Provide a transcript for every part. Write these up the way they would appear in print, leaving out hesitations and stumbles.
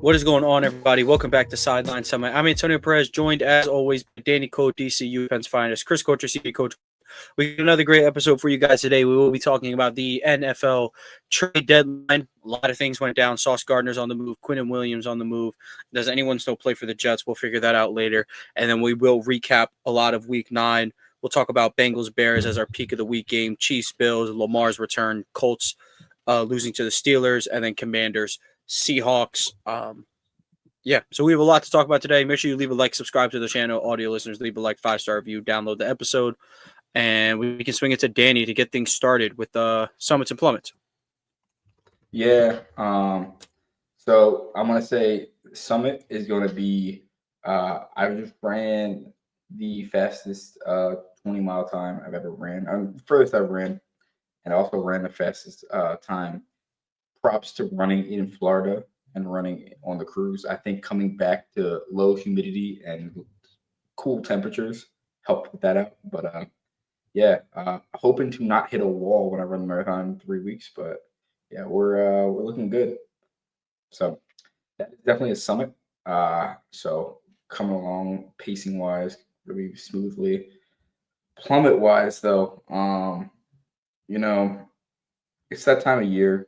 What is going on, everybody? Welcome back to Sideline Summit. I'm Antonio Perez, joined as always by Danny Coale, DCU Penn's finest, Chris Coulter, CB Coach. We got another great episode for you guys today. We will be talking about the NFL trade deadline. A lot of things went down. Sauce Gardner's on the move. Quinnen Williams on the move. Does anyone still play for the Jets? We'll figure that out later. And then we will recap a lot of Week 9. We'll talk about Bengals-Bears as our peak of the week game. Chiefs-Bills, Lamar's return. Colts losing to the Steelers. And then Commanders, Seahawks. So we have a lot to talk about today. Make sure you leave a like, subscribe to the channel. Audio listeners, leave a like, 5-star review, download the episode. And we can swing it to Danny to get things started with Summits and Plummets. Yeah. So I'm going to say Summit is going to be, I just ran the fastest 20-mile time I've ever ran. The furthest I've ran, and I also ran the fastest time. Props to running in Florida and running on the cruise. I think coming back to low humidity and cool temperatures helped with that out. But hoping to not hit a wall when I run the marathon in 3 weeks, but yeah, we're looking good. So that's definitely a summit. So coming along pacing wise, really smoothly. Plummet wise though, it's that time of year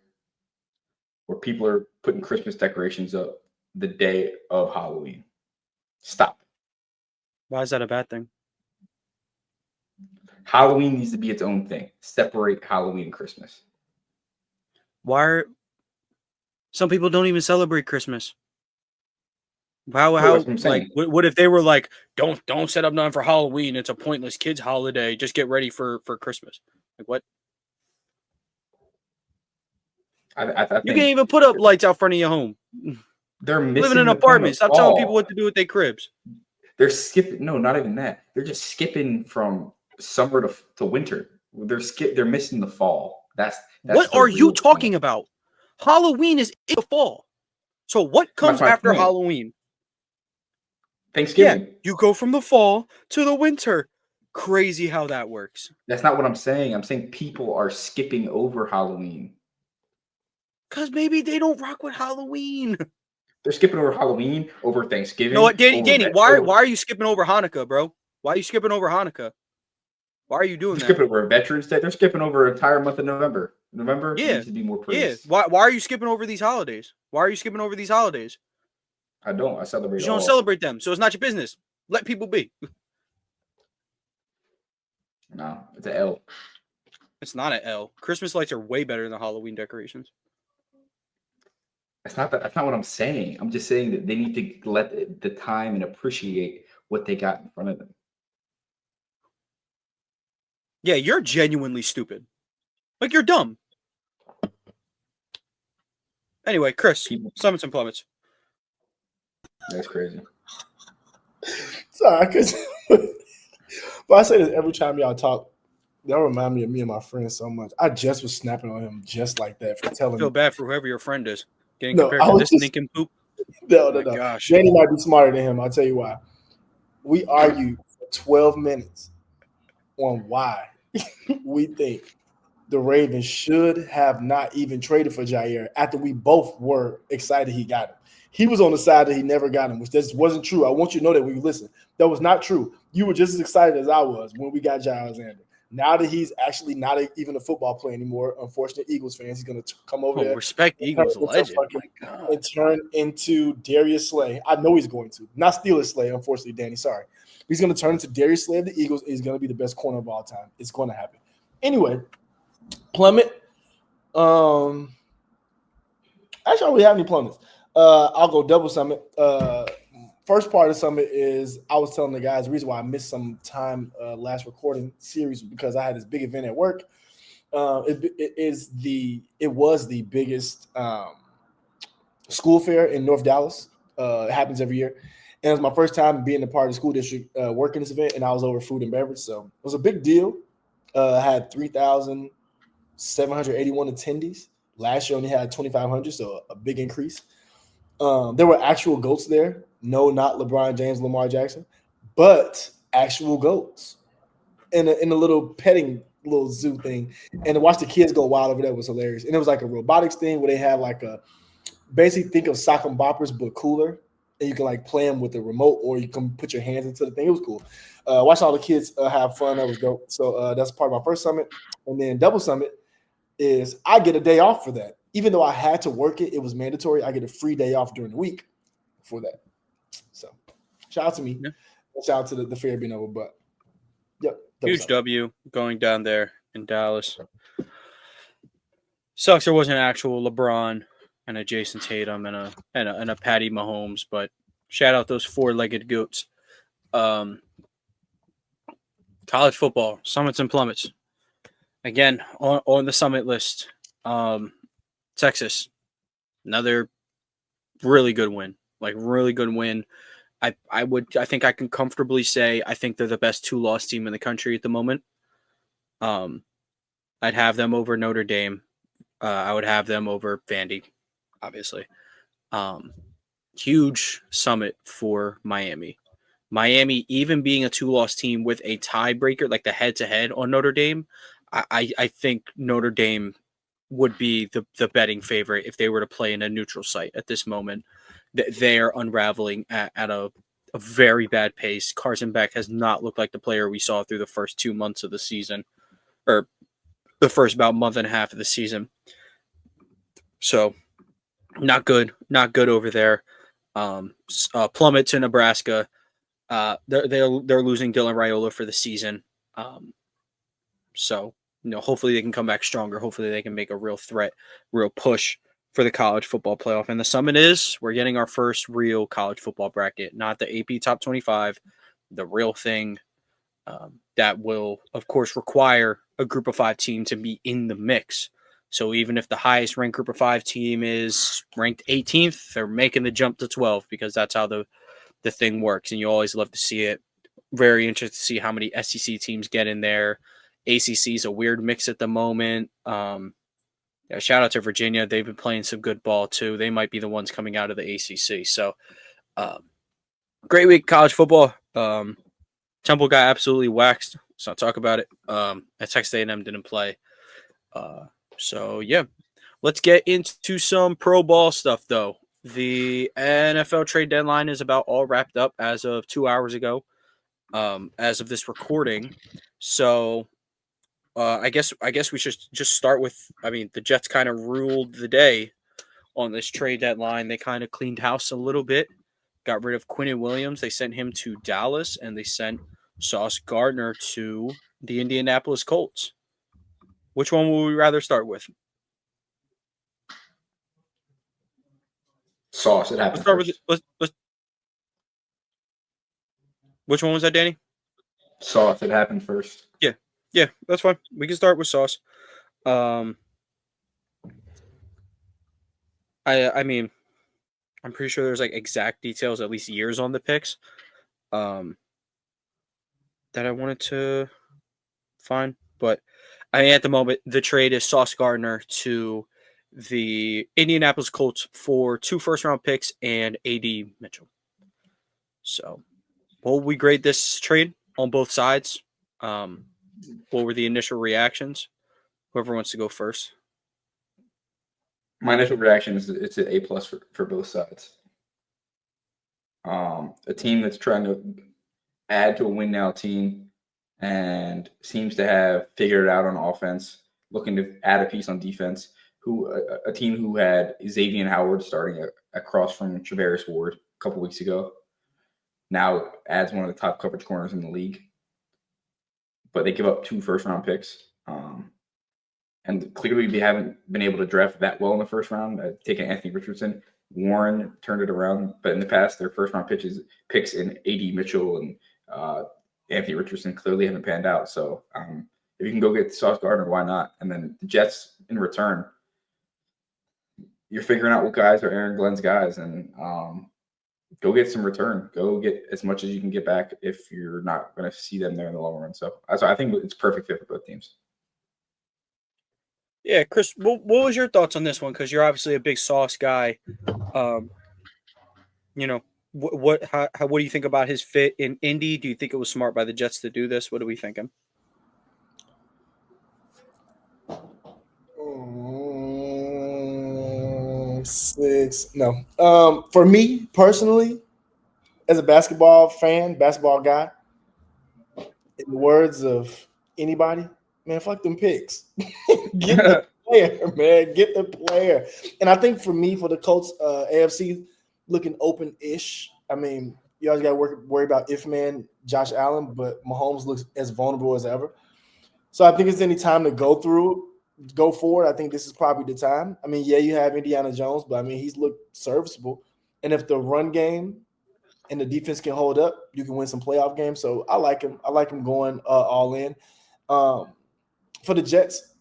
where people are putting Christmas decorations up the day of Halloween. Stop. Why is that a bad thing? Halloween needs to be its own thing. Separate Halloween and Christmas. Some people don't even celebrate Christmas? What if they were like, don't set up nothing for Halloween? It's a pointless kids' holiday. Just get ready for Christmas. Like what? I you can't even put up lights out front of your home. They're living in an apartment. Stop telling people what to do with their cribs. They're skipping. No, not even that. They're just skipping from summer to winter. They're missing the fall. That's what are you talking about? Halloween is in the fall. So what comes after Halloween? Thanksgiving. Yeah, you go from the fall to the winter. Crazy how that works. That's not what I'm saying. I'm saying people are skipping over Halloween. Because maybe they don't rock with Halloween. They're skipping over Halloween, over Thanksgiving. No, Danny, why are you skipping over Hanukkah, bro? Why are you skipping over Hanukkah? Why are you doing that? Skipping over Veterans Day. They're skipping over an entire month of November. November needs to be more praised. Yeah. Why are you skipping over these holidays? I don't. I celebrate. You don't celebrate them, so it's not your business. Let people be. No, it's an L. It's not an L. Christmas lights are way better than Halloween decorations. That's not what I'm saying. I'm just saying that they need to let the time and appreciate what they got in front of them. Yeah, you're genuinely stupid. Like, you're dumb. Anyway, Chris, Summits and Plummets. That's crazy. Sorry, because but I say this every time y'all talk. Y'all remind me of me and my friend so much. I just was snapping on him just like that for telling me. I feel bad for whoever your friend is. Getting compared to this stinking poop. No. Gosh. Danny might be smarter than him. I'll tell you why. We argued for 12 minutes on why we think the Ravens should have not even traded for Jair after we both were excited he got him. He was on the side that he never got him, which just wasn't true. I want you to know that when you listen. That was not true. You were just as excited as I was when we got Jair Alexander. Now that he's actually not even a football player anymore, unfortunate Eagles fans, he's going to come over there. Respect Eagles legend. And turn into Darius Slay. I know he's going to. Not Steelers Slay, unfortunately, Danny. Sorry. He's going to turn into Darius Slay of the Eagles. He's going to be the best corner of all time. It's going to happen. Anyway, Plummet. Actually, I don't really have any plummets. I'll go double summit. First part of the summit is I was telling the guys the reason why I missed some time last recording series because I had this big event at work. It was the biggest school fair in North Dallas. It happens every year. And it was my first time being a part of the school district working this event, and I was over food and beverage. So it was a big deal. I had 3,781 attendees. Last year only had 2,500, so a big increase. There were actual goats there. No, not LeBron James, Lamar Jackson, but actual goats in a little petting little zoo thing. And to watch the kids go wild over there was hilarious. And it was like a robotics thing where they have like a basically think of sock and boppers but cooler, and you can like play them with the remote, or you can put your hands into the thing. It was cool. Watch all the kids have fun. That was dope. So that's part of my first summit. And then double summit is I get a day off for that. Even though I had to work it, it was mandatory. I get a free day off during the week for that. So shout out to me. Yeah. Shout out to the fair being over. But yep. Huge W going down there in Dallas. Sucks there wasn't an actual LeBron and a Jason Tatum and a Patty Mahomes, but shout out those four-legged goats. College football, summits and plummets. Again, on the summit list, Texas, another really good win. Like really good win. I think I can comfortably say I think they're the best 2-loss team in the country at the moment. I'd have them over Notre Dame. I would have them over Vandy, obviously. Huge summit for Miami. Miami, even being a 2-loss team with a tiebreaker, like the head-to-head on Notre Dame, I think Notre Dame would be the betting favorite if they were to play in a neutral site at this moment. They are unraveling at a very bad pace. Carson Beck has not looked like the player we saw through the first 2 months of the season, or the first about month and a half of the season. So not good over there. Plummet to Nebraska. They're losing Dylan Raiola for the season. So, hopefully they can come back stronger. Hopefully they can make a real threat, real push for the college football playoff. And the summit we're getting our first real college football bracket, not the AP top 25, the real thing that will, of course, require a group of 5 team to be in the mix. So even if the highest ranked group of 5 team is ranked 18th, they're making the jump to 12 because that's how the thing works. And you always love to see it. Very interested to see how many SEC teams get in there. ACC is a weird mix at the moment. Shout out to Virginia. They've been playing some good ball too. They might be the ones coming out of the ACC. So great week college football. Temple got absolutely waxed. Let's not talk about it. Texas A&M didn't play. So yeah, let's get into some pro ball stuff though. The NFL trade deadline is about all wrapped up as of 2 hours ago, as of this recording. So I guess we should just start with, the Jets kind of ruled the day on this trade deadline. They kind of cleaned house a little bit, got rid of Quinnen Williams. They sent him to Dallas, and they sent Sauce Gardner to the Indianapolis Colts. Which one would we rather start with? Sauce. It happened. Let's start with let's. Which one was that, Danny? Sauce. It happened first. Yeah, that's fine. We can start with Sauce. I'm pretty sure there's like exact details, at least years on the picks, that I wanted to find. But at the moment, the trade is Sauce Gardner to the Indianapolis Colts for 2 first-round picks and A.D. Mitchell. So, will we grade this trade on both sides? What were the initial reactions? Whoever wants to go first. My initial reaction is it's an A+ for both sides. A team that's trying to add to a win now team and seems to have figured it out on offense, looking to add a piece on defense. A team who had Xavier Howard starting across from Travaris Ward a couple weeks ago now adds one of the top coverage corners in the league. But they give up 2 first-round picks. And clearly they haven't been able to draft that well in the first round. Taking Anthony Richardson. Warren turned it around. But in the past, their first-round picks in A.D. Mitchell and Anthony Richardson clearly haven't panned out. So if you can go get Sauce Gardner, why not? And then the Jets, in return, you're figuring out what guys are Aaron Glenn's guys. And go get some return. Go get as much as you can get back if you're not going to see them there in the long run. So I think it's perfect fit for both teams. Yeah, Chris, what was your thoughts on this one? Because you're obviously a big Sauce guy. What do you think about his fit in Indy? Do you think it was smart by the Jets to do this? What are we thinking? 6. No. For me personally, as a basketball fan, basketball guy, in the words of anybody, man, fuck them picks. Get the player, man. Get the player. And I think for me, for the Colts, AFC looking open-ish. I mean, you always got to worry about if-man Josh Allen, but Mahomes looks as vulnerable as ever. So I think it's any time to go forward. I think this is probably the time. I mean, yeah, you have Indiana Jones, but I mean, he's looked serviceable. And if the run game and the defense can hold up, you can win some playoff games. So I like him. I like him going all in. For the Jets,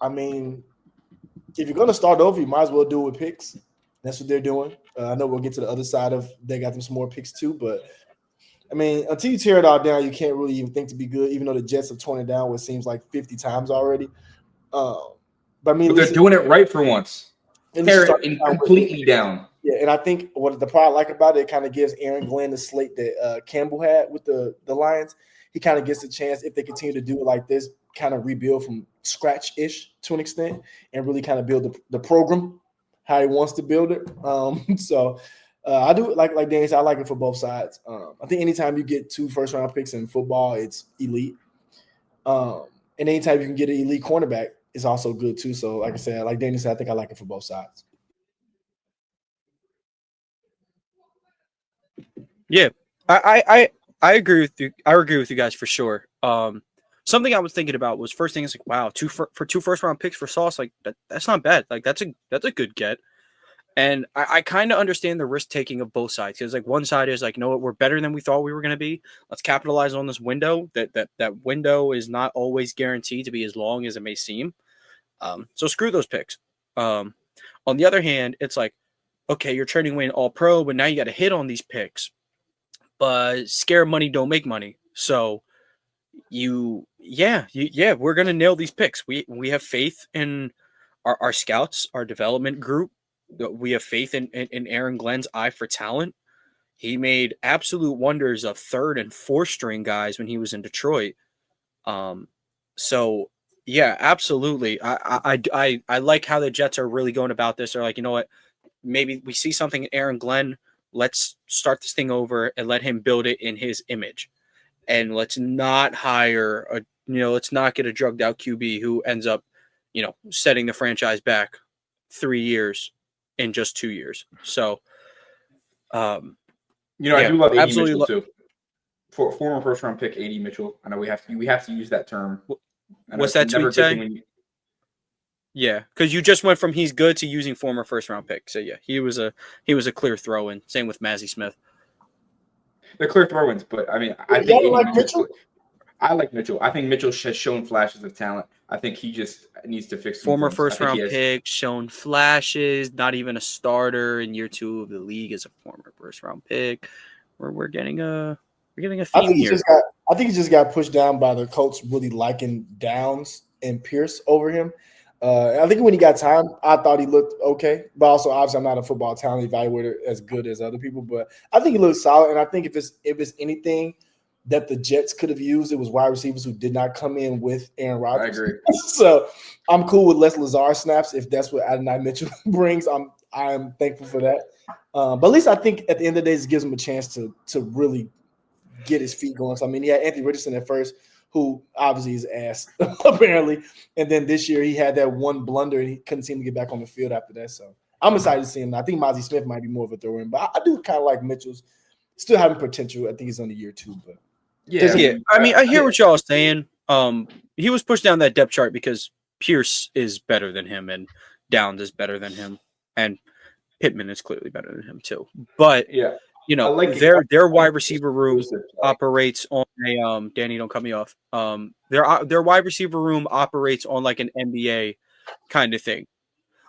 I mean, if you're going to start over, you might as well do it with picks. That's what they're doing. I know we'll get to the other side of they got them some more picks too, but I mean, until you tear it all down, you can't really even think to be good, even though the Jets have torn it down what seems like 50 times already. But I mean, they're doing it right for once. Tear it completely down. Yeah, and I think what the part I like about it kind of gives Aaron Glenn the slate that Campbell had with the Lions. He kind of gets a chance, if they continue to do it like this, kind of rebuild from scratch-ish to an extent and really kind of build the program how he wants to build it. I do like Danny said, I like it for both sides. I think anytime you get 2 first-round picks in football, it's elite. And anytime you can get an elite cornerback, it's also good too. So like I said, like Danny said, I think I like it for both sides. Yeah, I agree with you. I agree with you guys for sure. Something I was thinking about was first thing is like, wow, 2 first-round picks for Sauce, like that's not bad. Like that's a good get. And I kind of understand the risk taking of both sides because like one side is like, you know what, we're better than we thought we were going to be. Let's capitalize on this window. That window is not always guaranteed to be as long as it may seem. So screw those picks. On the other hand, it's like, okay, you're trading away an all-pro, but now you got to hit on these picks. But scare money don't make money. So we're gonna nail these picks. We have faith in our scouts, our development group. We have faith in Aaron Glenn's eye for talent. He made absolute wonders of 3rd and 4th string guys when he was in Detroit. So yeah, absolutely. I like how the Jets are really going about this. They're like, you know what? Maybe we see something in Aaron Glenn. Let's start this thing over and let him build it in his image. And let's not let's not get a drugged out QB who ends up, setting the franchise back 3 years in just 2 years. So, I do love AD Mitchell too. For former first-round pick, AD Mitchell. I know we have to use that term. What's that tweet say? Yeah, because you just went from he's good to using former first-round pick. So yeah, he was a clear throw-in. Same with Mazzy Smith. They're clear throw-ins, but I mean, I think like Mitchell. I like Mitchell. I think Mitchell has shown flashes of talent. I think he just needs to fix former first-round pick, shown flashes, not even a starter in year 2 of the league as a former first-round pick. We're getting a theme here. I think he just got pushed down by the Colts really liking Downs and Pierce over him. I think when he got time, I thought he looked okay. But also, obviously, I'm not a football talent evaluator as good as other people. But I think he looked solid. And I think if it's anything that the Jets could have used, it was wide receivers who did not come in with Aaron Rodgers. I agree. So I'm cool with less Lazard snaps if that's what Adonai Mitchell brings. I'm thankful for that. But at least I think at the end of the day, it gives him a chance to really get his feet going. So I mean, he had Anthony Richardson at first, who obviously is ass apparently, and then this year he had that one blunder and he couldn't seem to get back on the field after that. So I'm excited to see him. I think Mazzy Smith might be more of a throw-in, but I do kind of like Mitchell's still having potential. I think he's on the year 2, but yeah. I mean, I hear what y'all are saying. He was pushed down that depth chart because Pierce is better than him and Downs is better than him, and Pittman is clearly better than him too. But yeah. Their wide receiver room operates on a Danny, don't cut me off. Their wide receiver room operates on like an NBA kind of thing.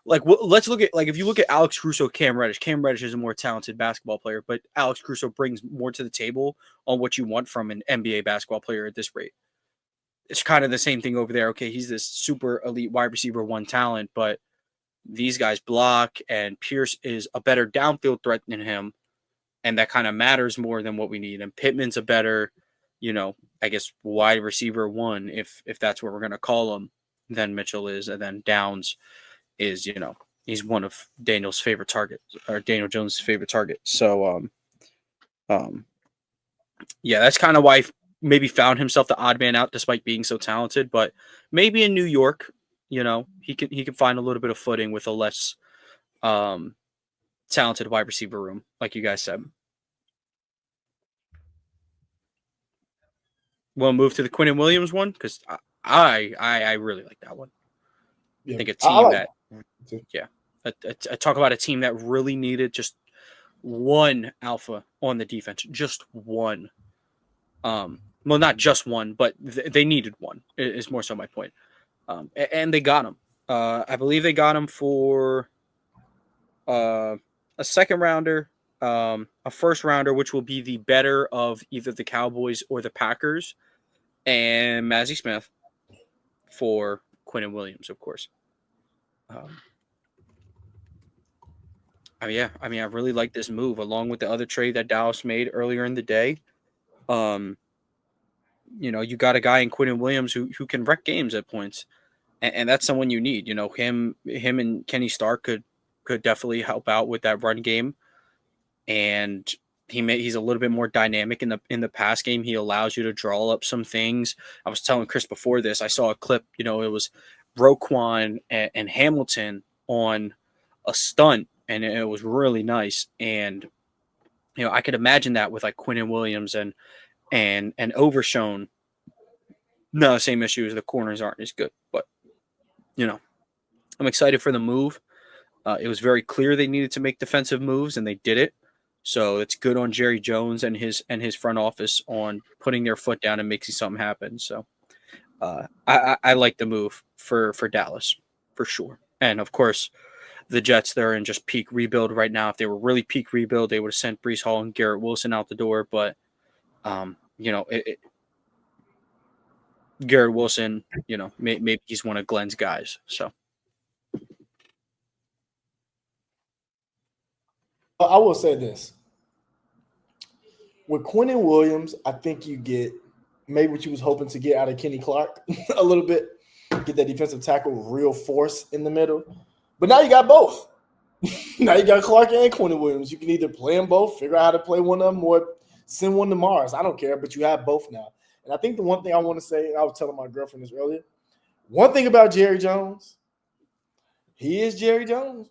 Like let's look at if you look at Alex Caruso, Cam Reddish is a more talented basketball player, but Alex Caruso brings more to the table on what you want from an NBA basketball player at this rate. It's kind of the same thing over there. Okay, he's this super elite wide receiver 1 talent, but these guys block, and Pierce is a better downfield threat than him. And that kind of matters more than what we need. And Pittman's a better, I guess, wide receiver 1, if that's what we're going to call him, than Mitchell is. And then Downs is, he's one of Daniel's favorite targets, or Daniel Jones' favorite target. So, yeah, that's kind of why he maybe found himself the odd man out, despite being so talented. But maybe in New York, he can find a little bit of footing with a less talented wide receiver room, like you guys said. We'll move to the Quinnen Williams one because I really like that one. Yeah, I think a team I talk about a team that really needed just one alpha on the defense, just one. Well, not just one, but they needed one. Is more so my point. And they got him. I believe they got him for a second rounder, a first rounder, which will be the better of either the Cowboys or the Packers, and Mazi Smith for Quinnen Williams, of course. I really like this move, along with the other trade that Dallas made earlier in the day. You got a guy in Quinnen Williams who can wreck games at points, and that's someone you need. Him and Kenny Stark could definitely help out with that run game, and he's a little bit more dynamic in the pass game. He allows you to draw up some things. I was telling Chris before this, I saw a clip. It was Roquan and Hamilton on a stunt, and it was really nice. And I could imagine that with like Quinnen Williams and Overshown. No, same issue as the corners aren't as good, but I'm excited for the move. It was very clear they needed to make defensive moves, and they did it. So it's good on Jerry Jones and his front office on putting their foot down and making something happen. So I like the move for Dallas for sure. And of course, the Jets, they're in just peak rebuild right now. If they were really peak rebuild, they would have sent Breece Hall and Garrett Wilson out the door. But Garrett Wilson, maybe he's one of Glenn's guys. So. I will say this. With Quinnen Williams, I think you get maybe what you was hoping to get out of Kenny Clark a little bit. Get that defensive tackle with real force in the middle. But now you got both. Now you got Clark and Quinnen Williams. You can either play them both, figure out how to play one of them, or send one to Mars. I don't care, but you have both now. And I think the one thing I want to say, and I was telling my girlfriend this earlier, one thing about Jerry Jones, he is Jerry Jones.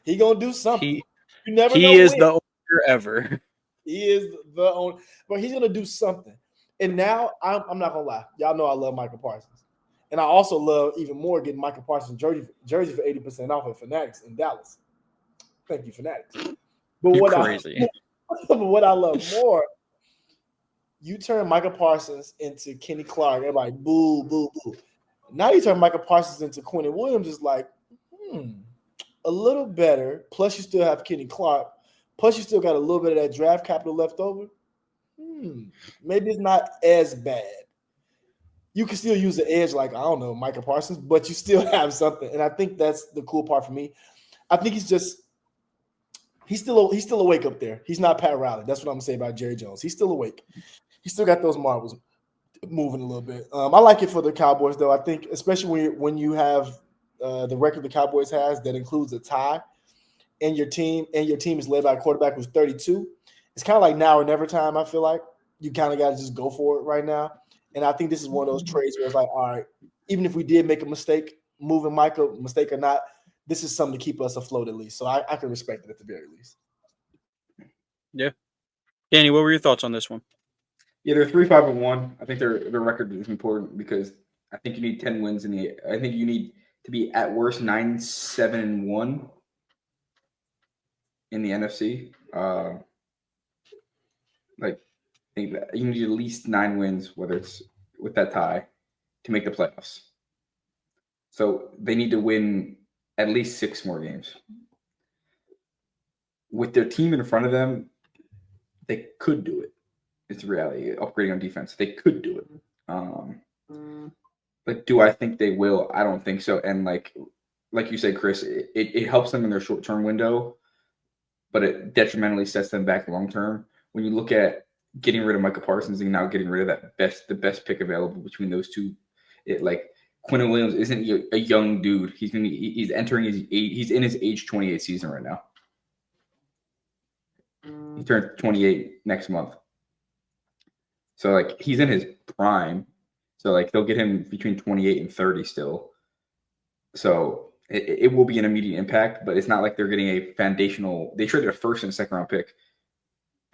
He gonna do something. You never know. He is the owner ever. He is the owner, but he's gonna do something. And now I'm not gonna lie, y'all know I love Michael Parsons, and I also love even more getting Michael Parsons jersey for 80% off at Fanatics in Dallas. Thank you, Fanatics. But You're crazy. What I love more, you turn Michael Parsons into Kenny Clark. Everybody boo, boo, boo. Now you turn Michael Parsons into Quinnen Williams. Is like, a little better. Plus, you still have Kenny Clark. Plus, you still got a little bit of that draft capital left over. Maybe it's not as bad. You can still use the edge, like, I don't know, Michael Parsons, but you still have something. And I think that's the cool part for me. I think he's still awake up there. He's not Pat Riley. That's what I'm gonna say about Jerry Jones. He's still awake. He's still got those marbles moving a little bit. I like it for the Cowboys, though. I think, especially when you have the record the Cowboys has that includes a tie, and your team is led by a quarterback who's 32. It's kind of like now or never time. I feel like you kind of got to just go for it right now. And I think this is one of those trades where it's like, all right, even if we did make a mistake, moving Michael, mistake or not, this is something to keep us afloat at least. So I can respect it at the very least. Yeah. Danny, what were your thoughts on this one? Yeah, they're 3-5-1. I think their record is important because I think you need 10 wins I think you need to be at worst 9-7-1 in the NFC. I think that you need at least 9 wins, whether it's with that tie, to make the playoffs. So they need to win at least 6 more games. With their team in front of them, they could do it. It's a reality. Upgrading on defense, they could do it. But do I think they will? I don't think so. And like you said, Chris, it helps them in their short-term window, but it detrimentally sets them back long-term. When you look at getting rid of Michael Parsons and now getting rid of the best pick available between those two, Quinnen Williams isn't a young dude. He's in his age 28 season right now. He turned 28 next month. So like he's in his prime. So like they'll get him between 28 and 30 still. So it will be an immediate impact, but it's not like they're getting a foundational. They traded a first and a second round pick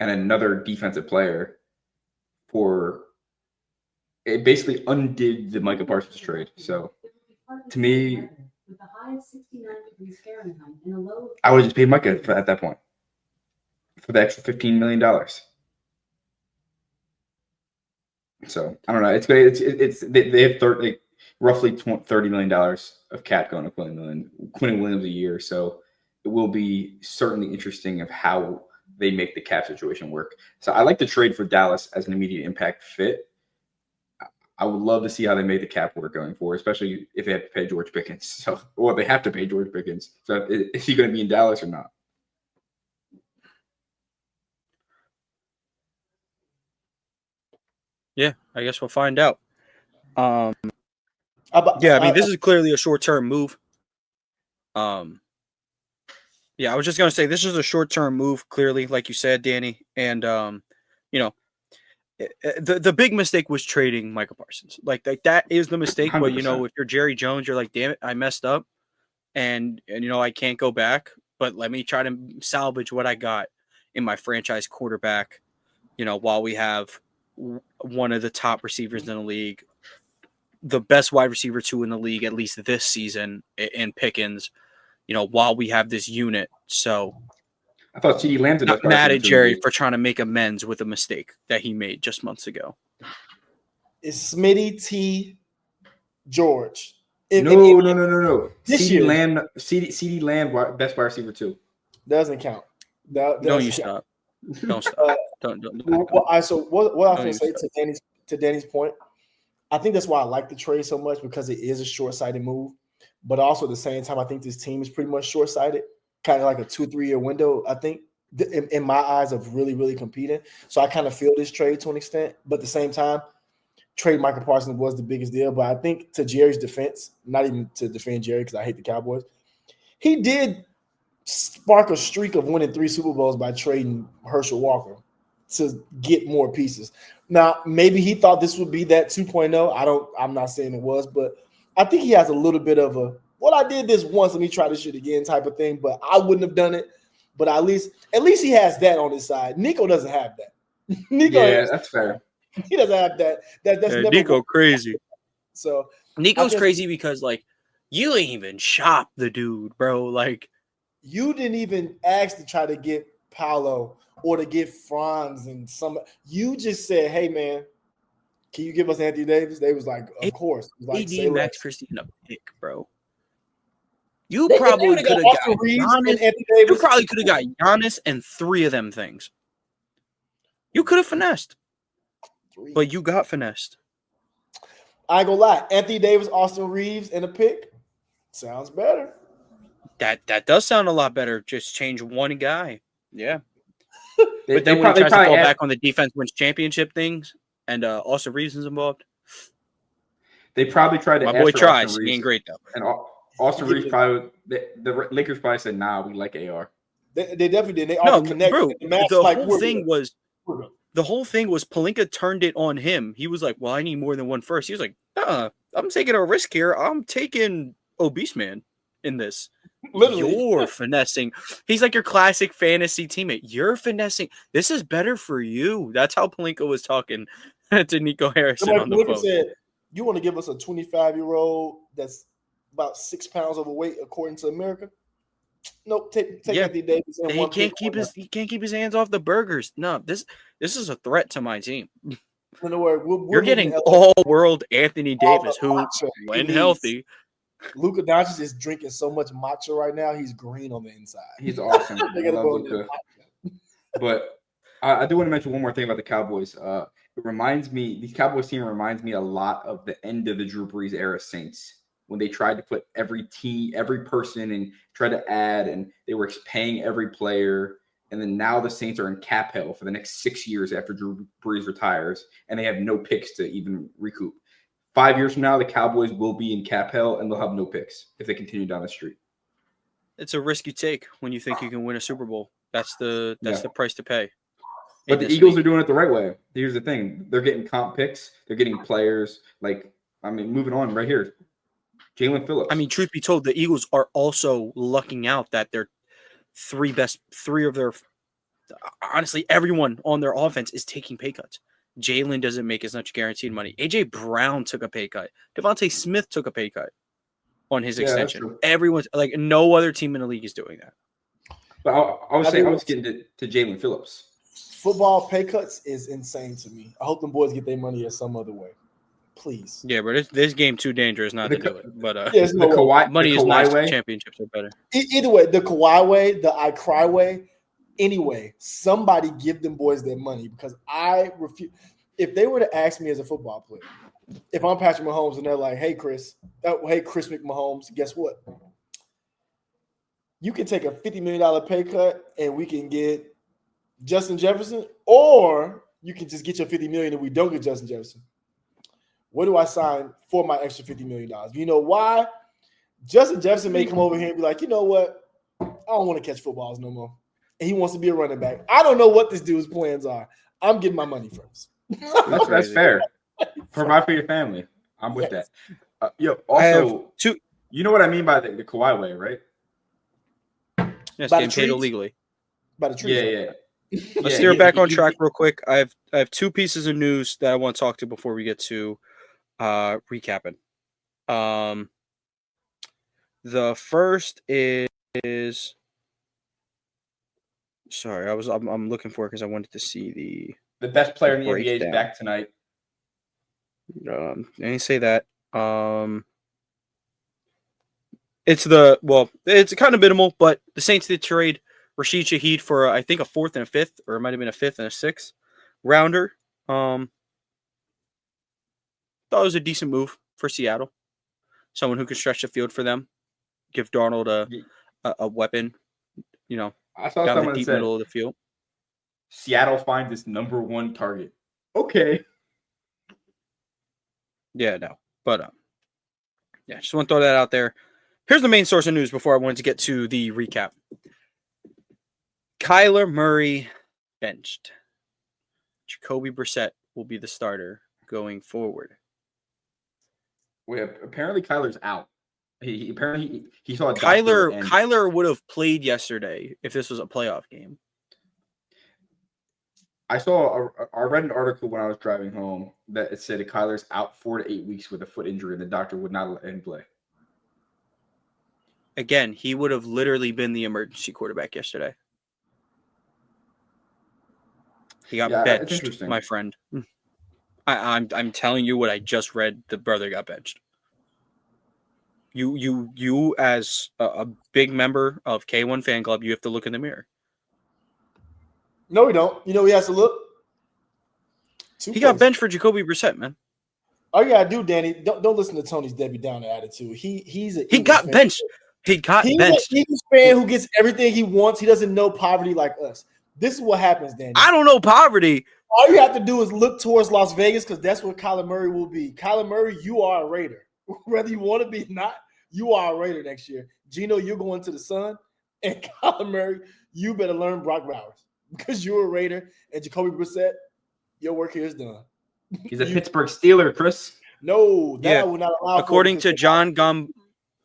and another defensive player for it basically undid the Micah Parsons trade. So to me, I would have just paid Micah at that point for the extra $15 million. So I don't know. It's great. They have roughly $30 million of cap going to Quinnen Williams a year. So it will be certainly interesting of how they make the cap situation work. So I like the trade for Dallas as an immediate impact fit. I would love to see how they make the cap work going forward, especially if they have to pay George Pickens. So, or they have to pay George Pickens. So is he going to be in Dallas or not? Yeah, I guess we'll find out. This is clearly a short-term move. I was just going to say this is a short-term move, clearly, like you said, Danny. And, the big mistake was trading Micah Parsons. Like that is the mistake. 100%. But, if you're Jerry Jones, you're like, damn it, I messed up. And I can't go back. But let me try to salvage what I got in my franchise quarterback, while we have one of the top receivers in the league, the best wide receiver 2 in the league, at least this season, in Pickens, while we have this unit. So I thought CeeDee Lamb's not mad at Jerry for trying to make amends with a mistake that he made just months ago. Is Smitty T. George? No. CeeDee Lamb, best wide receiver 2. Doesn't count. Stop. Don't stop. Don't. So what I was going to say to Danny's point, I think that's why I like the trade so much, because it is a short-sighted move. But also at the same time, I think this team is pretty much short-sighted, kind of like a 2-3 year window, I think, in my eyes, of really, really competing. So I kind of feel this trade to an extent. But at the same time, trade Micah Parsons was the biggest deal. But I think to Jerry's defense, not even to defend Jerry because I hate the Cowboys, he did spark a streak of winning 3 Super Bowls by trading Herschel Walker to get more pieces. Now, maybe he thought this would be that 2.0. I'm not saying it was, but I think he has a little bit of a, well, I did this once, let me try this shit again type of thing, but I wouldn't have done it. But at least he has that on his side. Nico doesn't have that. That's fair. He doesn't have that. That's never Nico worked. crazy. So Nico's crazy because you ain't even shop the dude, bro. Like, you didn't even ask to try to get Paolo or to get Franz and some. You just said, "Hey, man, can you give us Anthony Davis?" They was like, "Of course." Like, say Max Christina pick, bro. You probably could have got Giannis. You probably could have got Giannis and 3 of them things. You could have finessed, but you got finessed. I ain't gonna lie. Anthony Davis, Austin Reeves, and a pick sounds better. That does sound a lot better. Just change one guy. Yeah. But then when he tries to fall back on the defense wins championship things and Austin Reeves is involved. They probably tried to. My boy tries. He ain't great though. And Austin Reeves probably the Lakers probably said, "Nah, we like AR." They definitely did. They all connected. Bro, the whole thing was Pelinka turned it on him. He was like, "Well, I need more than one first." He was like, I'm taking a risk here. I'm taking Obese Man in this." Literally. You're finessing. He's like your classic fantasy teammate. You're finessing. This is better for you. That's how Pelinka was talking to Nico Harrison on the phone. Said, "You want to give us a 25-year-old that's about 6 pounds overweight according to America?" Nope. Take Anthony Davis. He can't keep his hands off the burgers. No, this is a threat to my team. In other words, you're getting all-world Anthony Davis, who, when healthy. Luka Doncic is drinking so much matcha right now. He's green on the inside. He's awesome. I love Luka. But I do want to mention one more thing about the Cowboys. The Cowboys team reminds me a lot of the end of the Drew Brees era Saints, when they tried to put every person and try to add, and they were paying every player. And then now the Saints are in cap hell for the next 6 years after Drew Brees retires, and they have no picks to even recoup. 5 years from now, the Cowboys will be in cap hell and they'll have no picks if they continue down the street. It's a risk you take when you think you can win a Super Bowl. That's the price to pay. But the Eagles are doing it the right way. Here's the thing. They're getting comp picks. They're getting players. Moving on right here. Jalen Phillips. I mean, truth be told, the Eagles are also lucking out that their honestly, everyone on their offense is taking pay cuts. Jalen doesn't make as much guaranteed money. A.J. Brown took a pay cut. Devontae Smith took a pay cut on his extension. Everyone's no other team in the league is doing that. But I was getting to Jalen Phillips. Football pay cuts is insane to me. I hope them boys get their money in some other way. Please. Yeah, but this game too dangerous not to do it. But money is nice. Championships are better. Either way, the Kawhi way, the I cry way. Anyway, somebody give them boys their money because I refuse. If they were to ask me as a football player, if I'm Patrick Mahomes and they're like, hey, Chris McMahomes, guess what? You can take a $50 million pay cut and we can get Justin Jefferson, or you can just get your $50 million and we don't get Justin Jefferson. What do I sign for my extra $50 million? You know why? Justin Jefferson may come over here and be like, you know what? I don't want to catch footballs no more. And he wants to be a running back. I don't know what this dude's plans are. I'm getting my money first. That's fair. Provide for your family. I'm with that. Also, you know what I mean by the Kawhi way, right? Yes, getting paid illegally. By the trees. Yeah. Let's steer back on track real quick. I have two pieces of news that I want to talk to before we get to recapping. The first is sorry, I'm looking for it because I wanted to see the best player in the NBA is back tonight. I didn't say that. It's kind of minimal, but the Saints did trade Rashid Shaheed for I think a 4th and a 5th, or it might have been a 5th and a 6th rounder. Thought it was a decent move for Seattle. Someone who could stretch the field for them, give Darnold a weapon. I saw down someone the deep said, middle of the field. Seattle finds its number one target. Okay. Yeah, no, but just want to throw that out there. Here's the main source of news before I wanted to get to the recap. Kyler Murray benched. Jacoby Brissett will be the starter going forward. Wait, apparently Kyler's out. He saw a Kyler would have played yesterday if this was a playoff game. I read an article when I was driving home that it said Kyler's out 4 to 8 weeks with a foot injury and the doctor would not let him play. Again, he would have literally been the emergency quarterback yesterday. He got benched, my friend. I'm telling you what I just read. The brother got benched. You as a big member of K1 Fan Club, you have to look in the mirror. No, we don't. You know he has to look. He got benched for Jacoby Brissett, man. All you gotta do, Danny, don't listen to Tony's Debbie Downer attitude. He got benched. He got benched. He's an Eagles fan who gets everything he wants. He doesn't know poverty like us. This is what happens, Danny. I don't know poverty. All you have to do is look towards Las Vegas because that's where Kyler Murray will be. Kyler Murray, you are a Raider. Whether you want to be or not, you are a Raider next year. Gino, you're going to the Sun. And Kyler Murray, you better learn Brock Bowers because you're a Raider. And Jacoby Brissett, your work here is done. He's a Pittsburgh Steeler, Chris. No, I will not allow. According to John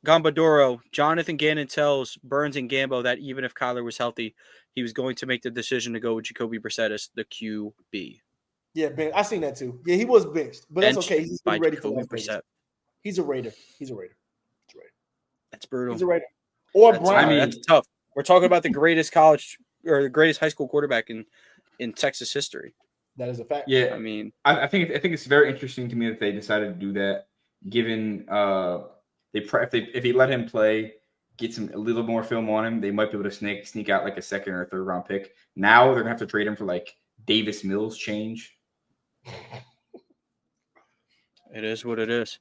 Gambadoro, Jonathan Gannon tells Burns and Gambo that even if Kyler was healthy, he was going to make the decision to go with Jacoby Brissett as the QB. Yeah, Ben, I seen that too. Yeah, he was benched, but that's okay. He's ready for Brissett. He's a Raider. That's brutal. He's a Raider. Or Brian. That's tough. We're talking about the greatest college or the greatest high school quarterback in Texas history. That is a fact. Yeah, I mean, I think it's very interesting to me that they decided to do that, given if they let him play, get a little more film on him, they might be able to sneak out like a 2nd or 3rd round pick. Now they're gonna have to trade him for like Davis Mills change. It is what it is.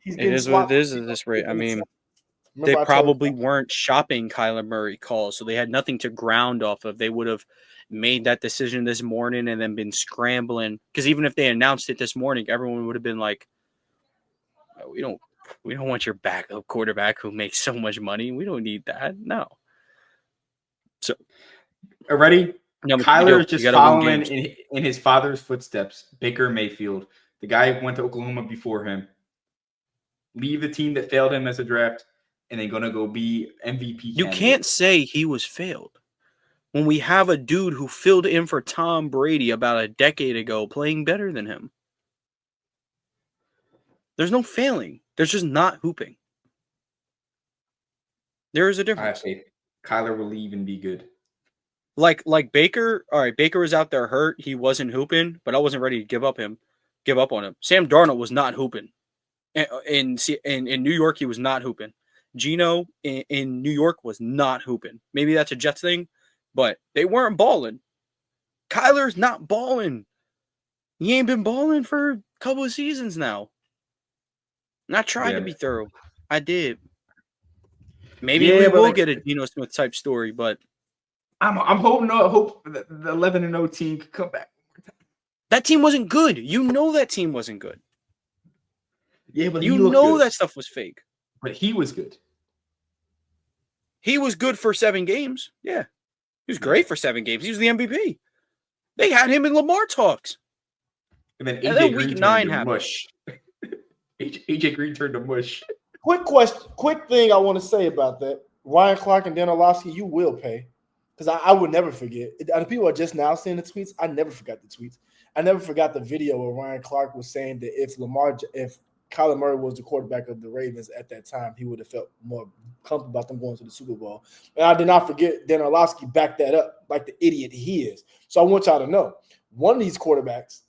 It is what it is at this rate. I mean, they probably weren't shopping Kyler Murray calls, so they had nothing to ground off of. They would have made that decision this morning and then been scrambling. Because even if they announced it this morning, everyone would have been like, we don't want your backup quarterback who makes so much money. We don't need that. No. So, ready? No, Kyler is just following in his father's footsteps. Baker Mayfield, the guy who went to Oklahoma before him, leave the team that failed him as a draft, and then going to go be MVP. You can't say he was failed when we have a dude who filled in for Tom Brady about a decade ago playing better than him. There's no failing. There's just not hooping. There is a difference. I say Kyler will leave and be good. Like Baker, all right, Baker was out there hurt. He wasn't hooping, but I wasn't ready to give up on him. Sam Darnold was not hooping. In New York, he was not hooping. Geno in New York was not hooping. Maybe that's a Jets thing, but they weren't balling. Kyler's not balling. He ain't been balling for a couple of seasons now. And I tried to be thorough. I did. Maybe we will get a Geno Smith type story, but I'm hoping the 11-0 team could come back. That team wasn't good. You know that team wasn't good. Yeah, but you know that stuff was fake. But he was good. He was good for 7 games. Yeah. He was great for 7 games. He was the MVP. They had him in Lamar talks. And then week 9 happened. Mush. AJ Green turned to mush. Quick thing I want to say about that. Ryan Clark and Dan Orlovsky, you will pay. Because I would never forget. The people are just now seeing the tweets. I never forgot the tweets. I never forgot the video where Ryan Clark was saying that if Kyler Murray was the quarterback of the Ravens at that time, he would have felt more comfortable about them going to the Super Bowl. And I did not forget Dan Orlovsky backed that up like the idiot he is. So I want y'all to know, one of these quarterbacks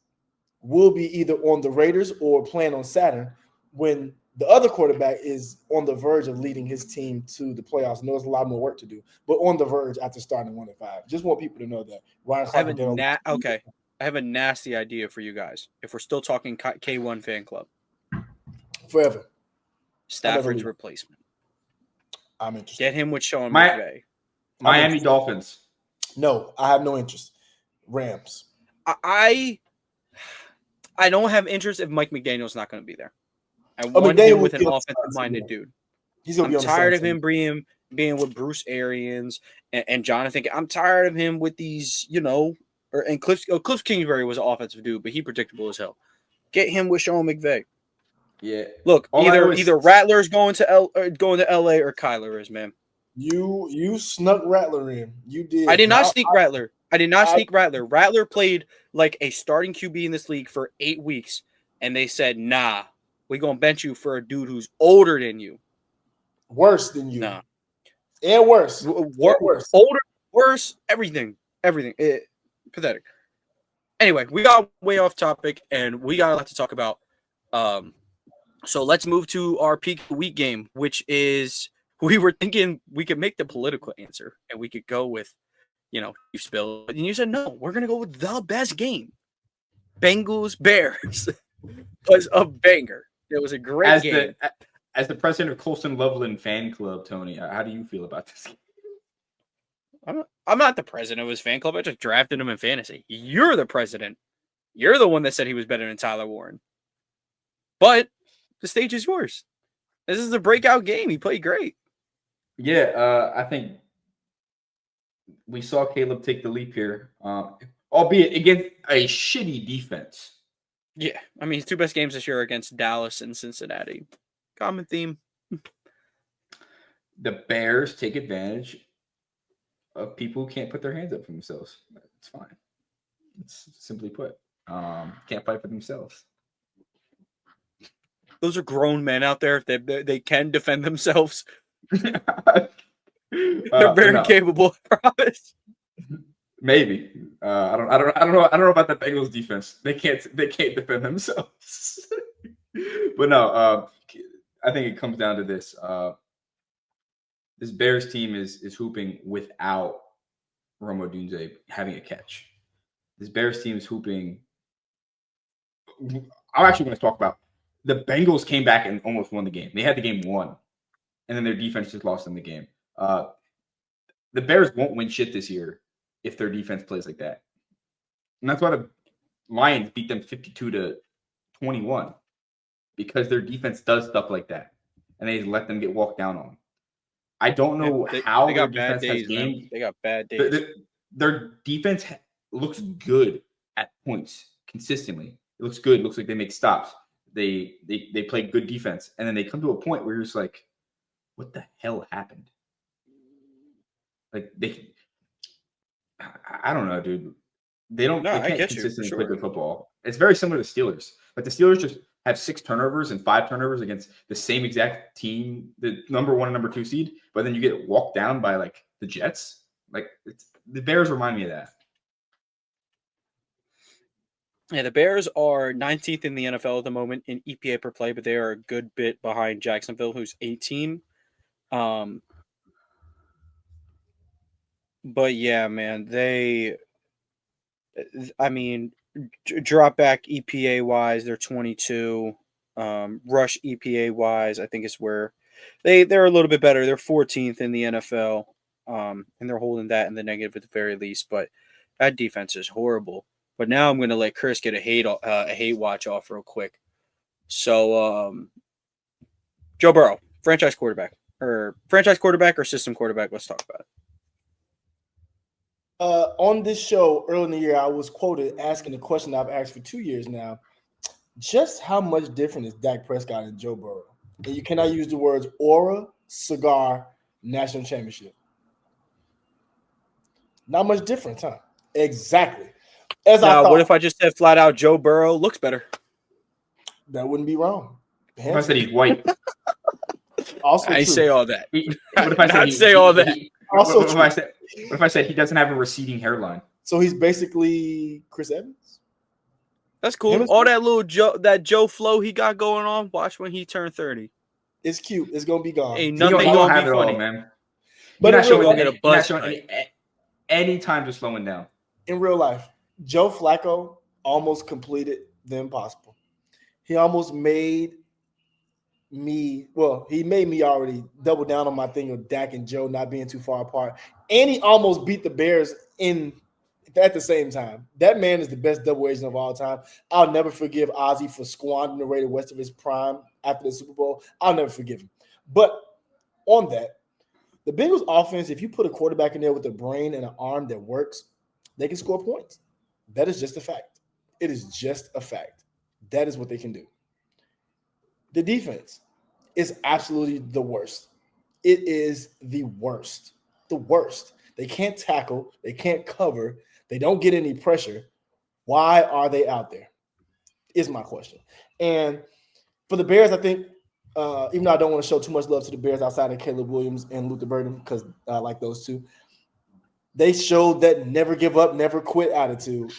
will be either on the Raiders or playing on Saturn when the other quarterback is on the verge of leading his team to the playoffs. I know there's a lot more work to do, but on the verge after starting 1-5. Just want people to know that. Ryan Clark I have a nasty idea for you guys. If we're still talking K1 fan club. Forever. Stafford's replacement. I'm interested. Get him with Sean McVay. Miami Dolphins. No, I have no interest. Rams. I don't have interest if Mike McDaniel's not going to be there. I want him with an offensive-minded dude. I'm tired of him being with Bruce Arians and Jonathan. I'm tired of him with these, and Cliff Kingsbury was an offensive dude, but he predictable as hell. Get him with Sean McVay. Yeah. Look, either Rattler's going to LA or Kyler is, man. You snuck Rattler in. You did. I did not sneak Rattler. I did not sneak Rattler. Rattler played like a starting QB in this league for 8 weeks, and they said, nah, we're going to bench you for a dude who's older than you. Worse than you. Nah. And worse. Worse. Older, worse, everything. Pathetic. Anyway, we got way off topic, and we got a lot to talk about. So let's move to our peak week game, which is we were thinking we could make the political answer, and we could go with, you spill. And you said, no, we're going to go with the best game. Bengals-Bears was a banger. It was a great game. As the president of Colson Loveland fan club, Tony, how do you feel about this game? I'm not the president of his fan club. I just drafted him in fantasy. You're the president. You're the one that said he was better than Tyler Warren. But the stage is yours. This is a breakout game. He played great. Yeah, I think we saw Caleb take the leap here, albeit against a shitty defense. Yeah, I mean, his 2 best games this year are against Dallas and Cincinnati. Common theme. The Bears take advantage of people who can't put their hands up for themselves. It's fine. It's simply put. Can't fight for themselves. Those are grown men out there. They can defend themselves. They're very capable, I promise. Maybe. I don't know about the Bengals defense. They can't defend themselves. But no, I think it comes down to this. This Bears team is hooping without Rome Odunze having a catch. This Bears team is hooping. I'm actually going to talk about the Bengals came back and almost won the game. They had the game won, and then their defense just lost in the game. The Bears won't win shit this year if their defense plays like that. And that's why the Lions beat them 52-21 because their defense does stuff like that, and they let them get walked down on. I don't know how they their got bad defense days, has gamed. They got bad days. Their defense looks good at points consistently. It looks good. It looks like they make stops. They play good defense, and then they come to a point where you're just like, what the hell happened? Like I don't know, dude. They can't consistently play good football. It's very similar to Steelers. Like the Steelers just have 6 turnovers and 5 turnovers against the same exact team, the number 1 and number 2 seed, but then you get walked down by like the Jets. Like the Bears remind me of that. Yeah, the Bears are 19th in the NFL at the moment in EPA per play, but they are a good bit behind Jacksonville, who's 18. But yeah, man, drop back EPA wise, they're 22. Rush EPA wise, I think is where they're a little bit better. They're 14th in the NFL, and they're holding that in the negative at the very least. But that defense is horrible. But now I'm going to let Chris get a hate watch off real quick. So, Joe Burrow, franchise quarterback or system quarterback. Let's talk about it. On this show early in the year, I was quoted asking the question I've asked for 2 years now. Just how much different is Dak Prescott and Joe Burrow? And you cannot use the words aura, cigar, national championship. Not much difference, huh? Exactly. What if I just said flat out Joe Burrow looks better? That wouldn't be wrong. If I said he's white. Also, I say all that. What if I said say all that? What if I said he doesn't have a receding hairline? So he's basically Chris Evans? That's cool. All that little Joe flow he got going on, watch when he turned 30. It's cute. It's going to be gone. Ain't nothing going to be funny. All, man. But you're going to get a buzz. Any time to slowing down. In real life, Joe Flacco almost completed the impossible. He almost made me already double down on my thing of Dak and Joe not being too far apart. And he almost beat the Bears at the same time. That man is the best double agent of all time. I'll never forgive Ozzie for squandering the rest of his prime after the Super Bowl. I'll never forgive him. But on that, the Bengals offense, if you put a quarterback in there with a brain and an arm that works, they can score points. That is just a fact. It is just a fact. That is what they can do. The defense is absolutely the worst. It is the worst. The worst. They can't tackle. They can't cover. They don't get any pressure. Why are they out there? Is my question. And for the Bears, I think, even though I don't want to show too much love to the Bears outside of Caleb Williams and Luther Burden, because I like those two, they showed that never give up, never quit attitude.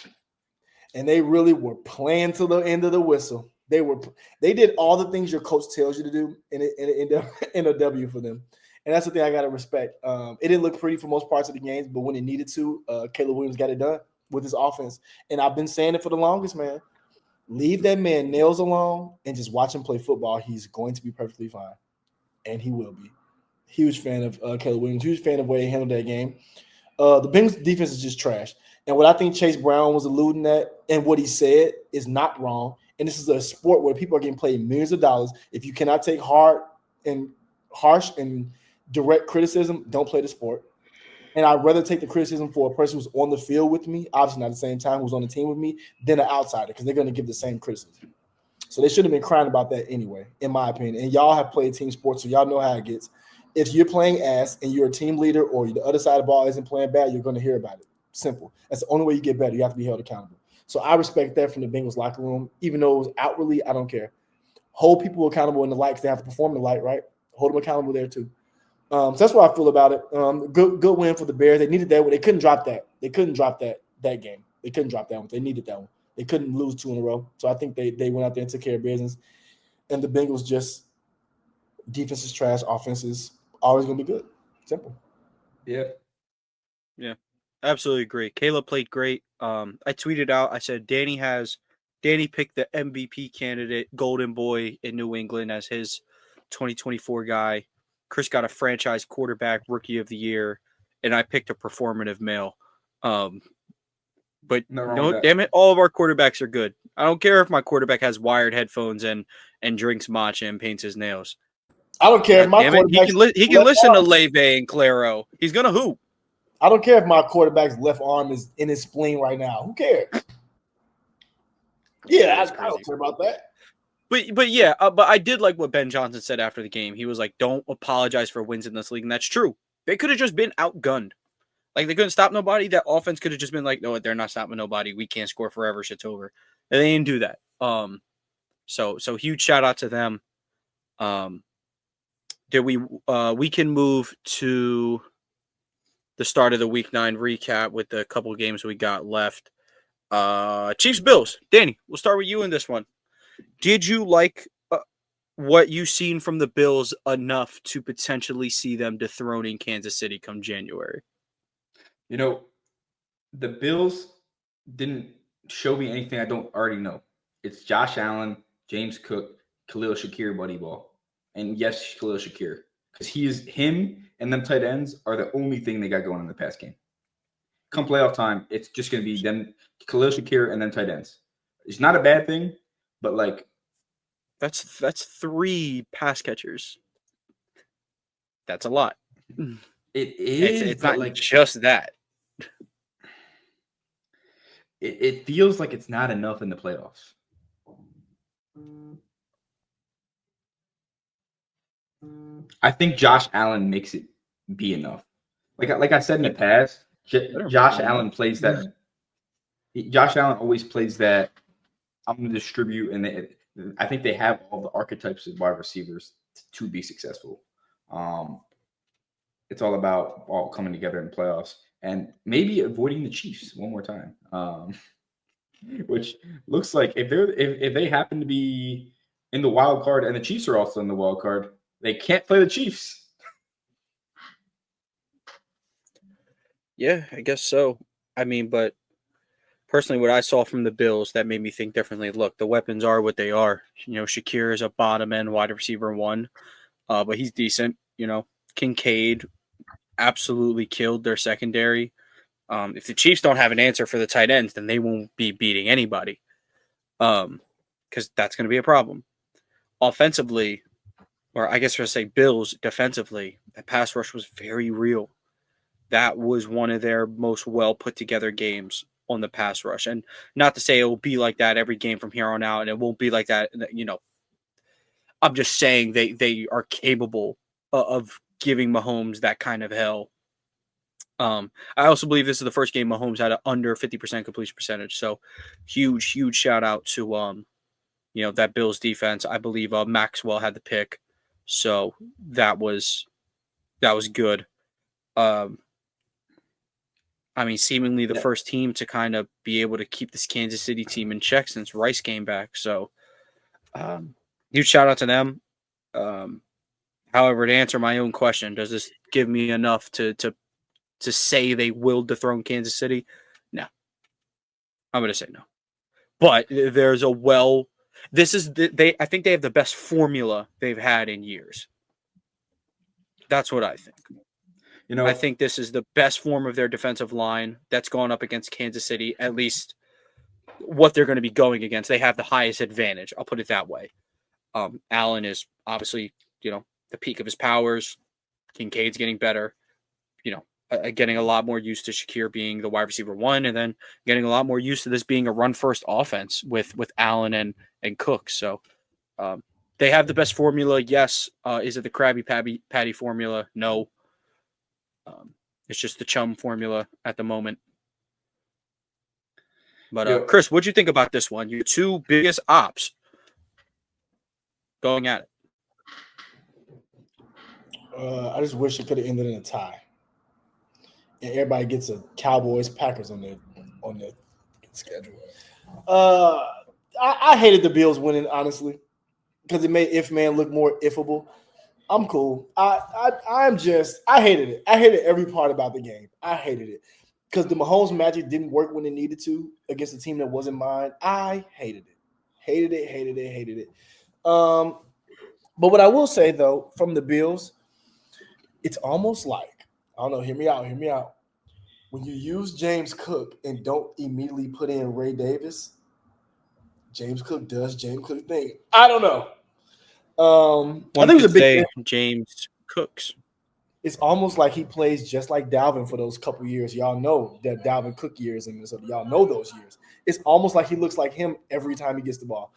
And they really were playing to the end of the whistle. They did all the things your coach tells you to do, and it ended up in a W for them. And that's the thing I got to respect. It didn't look pretty for most parts of the games, but when it needed to, Caleb Williams got it done with his offense. And I've been saying it for the longest, man. Leave that man nails alone and just watch him play football. He's going to be perfectly fine, and he will be. Huge fan of Caleb Williams. Huge fan of the way he handled that game. The Bengals defense is just trash. And what I think Chase Brown was alluding at and what he said is not wrong. And this is a sport where people are getting paid millions of dollars. If you cannot take harsh and direct criticism, don't play the sport. And I'd rather take the criticism for a person who's on the field with me, obviously not at the same time, who's on the team with me, than an outsider, because they're going to give the same criticism. So they should have been crying about that anyway, in my opinion. And y'all have played team sports, so y'all know how it gets. If you're playing ass and you're a team leader or the other side of the ball isn't playing bad, you're going to hear about it. Simple. That's the only way you get better. You have to be held accountable. So I respect that from the Bengals locker room, even though it was outwardly, I don't care. Hold people accountable in the light because they have to perform in the light, right? Hold them accountable there too. So that's what I feel about it. Good win for the Bears. They needed that one. They couldn't drop that. They couldn't drop that game. They couldn't drop that one. They needed that one. They couldn't lose 2 in a row. So I think they went out there and took care of business. And the Bengals just defense is trash. Offense is always going to be good. Simple. Yeah. Absolutely agree. Caleb played great. I tweeted out, I said Danny picked the MVP candidate, Golden Boy in New England as his 2024 guy. Chris got a franchise quarterback rookie of the year, and I picked a performative male. But Nothing wrong no, with that. damn it, all of our quarterbacks are good. I don't care if my quarterback has wired headphones and drinks matcha and paints his nails. I don't care if my quarterback he can listen to Leve and Claro. He's gonna hoop. I don't care if my quarterback's left arm is in his spleen right now. Who cares? Yeah, I don't care about that. But yeah, but I did like what Ben Johnson said after the game. He was like, "Don't apologize for wins in this league," and that's true. They could have just been outgunned. Like, they couldn't stop nobody. That offense could have just been like, "No, they're not stopping nobody. We can't score forever. Shit's over." And they didn't do that. So huge shout out to them. We can move to the start of the Week 9 recap with the couple of games we got left. Chiefs Bills. Danny, we'll start with you in this one. Did you like what you seen from the Bills enough to potentially see them dethroning Kansas City come January? You know, the Bills didn't show me anything I don't already know. It's Josh Allen, James Cook, Khalil Shakir, buddy ball. And yes, Khalil Shakir. Because him and them tight ends are the only thing they got going in the pass game. Come playoff time, it's just going to be them, Khalil Shakir, and then tight ends. It's not a bad thing, but like, that's 3 pass catchers. That's a lot. It is. It's not like just that. It feels like it's not enough in the playoffs. I think Josh Allen makes it be enough. Like I said in the past, Josh Allen plays that. Josh Allen always plays that. I'm going to distribute, and I think they have all the archetypes of wide receivers to be successful. It's all about all coming together in playoffs and maybe avoiding the Chiefs one more time, which looks like if they happen to be in the wild card and the Chiefs are also in the wild card, they can't play the Chiefs. Yeah, I guess so. I mean, but personally, what I saw from the Bills that made me think differently. Look, the weapons are what they are. You know, Shakir is a bottom end wide receiver 1, but he's decent. You know, Kincaid absolutely killed their secondary. If the Chiefs don't have an answer for the tight ends, then they won't be beating anybody. Because that's going to be a problem. Offensively, or I guess I should say Bills defensively, that pass rush was very real. That was one of their most well put together games on the pass rush. And not to say it will be like that every game from here on out, and it won't be like that, you know. I'm just saying they are capable of giving Mahomes that kind of hell. I also believe this is the first game Mahomes had an under 50% completion percentage. So huge shout out to that Bills defense. I believe Maxwell had the pick. So that was good. I mean, seemingly the first team to kind of be able to keep this Kansas City team in check since Rice came back. So huge shout out to them. However, to answer my own question, does this give me enough to say they will dethrone Kansas City? No. I'm going to say no. But there's a I think they have the best formula they've had in years. That's what I think. You know, I think this is the best form of their defensive line that's gone up against Kansas City, at least what they're going to be going against. They have the highest advantage. I'll put it that way. Allen is obviously, the peak of his powers. Kincaid's getting better, getting a lot more used to Shakir being the wide receiver 1, and then getting a lot more used to this being a run-first offense with Allen and Cook. So they have the best formula, yes. Is it the Krabby Patty formula? No. It's just the chum formula at the moment. But Chris, what'd you think about this one? Your 2 biggest ops going at it. I just wish it could have ended in a tie, and everybody gets a Cowboys-Packers on their schedule. I hated the Bills winning, honestly, because it made If-Man look more ifable. I'm cool. I hated it. I hated every part about the game. I hated it because the Mahomes magic didn't work when it needed to against a team that wasn't mine. I hated it. Hated it. But what I will say, though, from the Bills, it's almost like, I don't know, hear me out. when you use James Cook and don't immediately put in Ray Davis, James Cook does James Cook thing. I don't know. I think it was a big thing. James Cooks. It's almost like he plays just like Dalvin for those couple years. Y'all know that Dalvin Cook years in Minnesota. Y'all know those years. It's almost like he looks like him every time he gets the ball.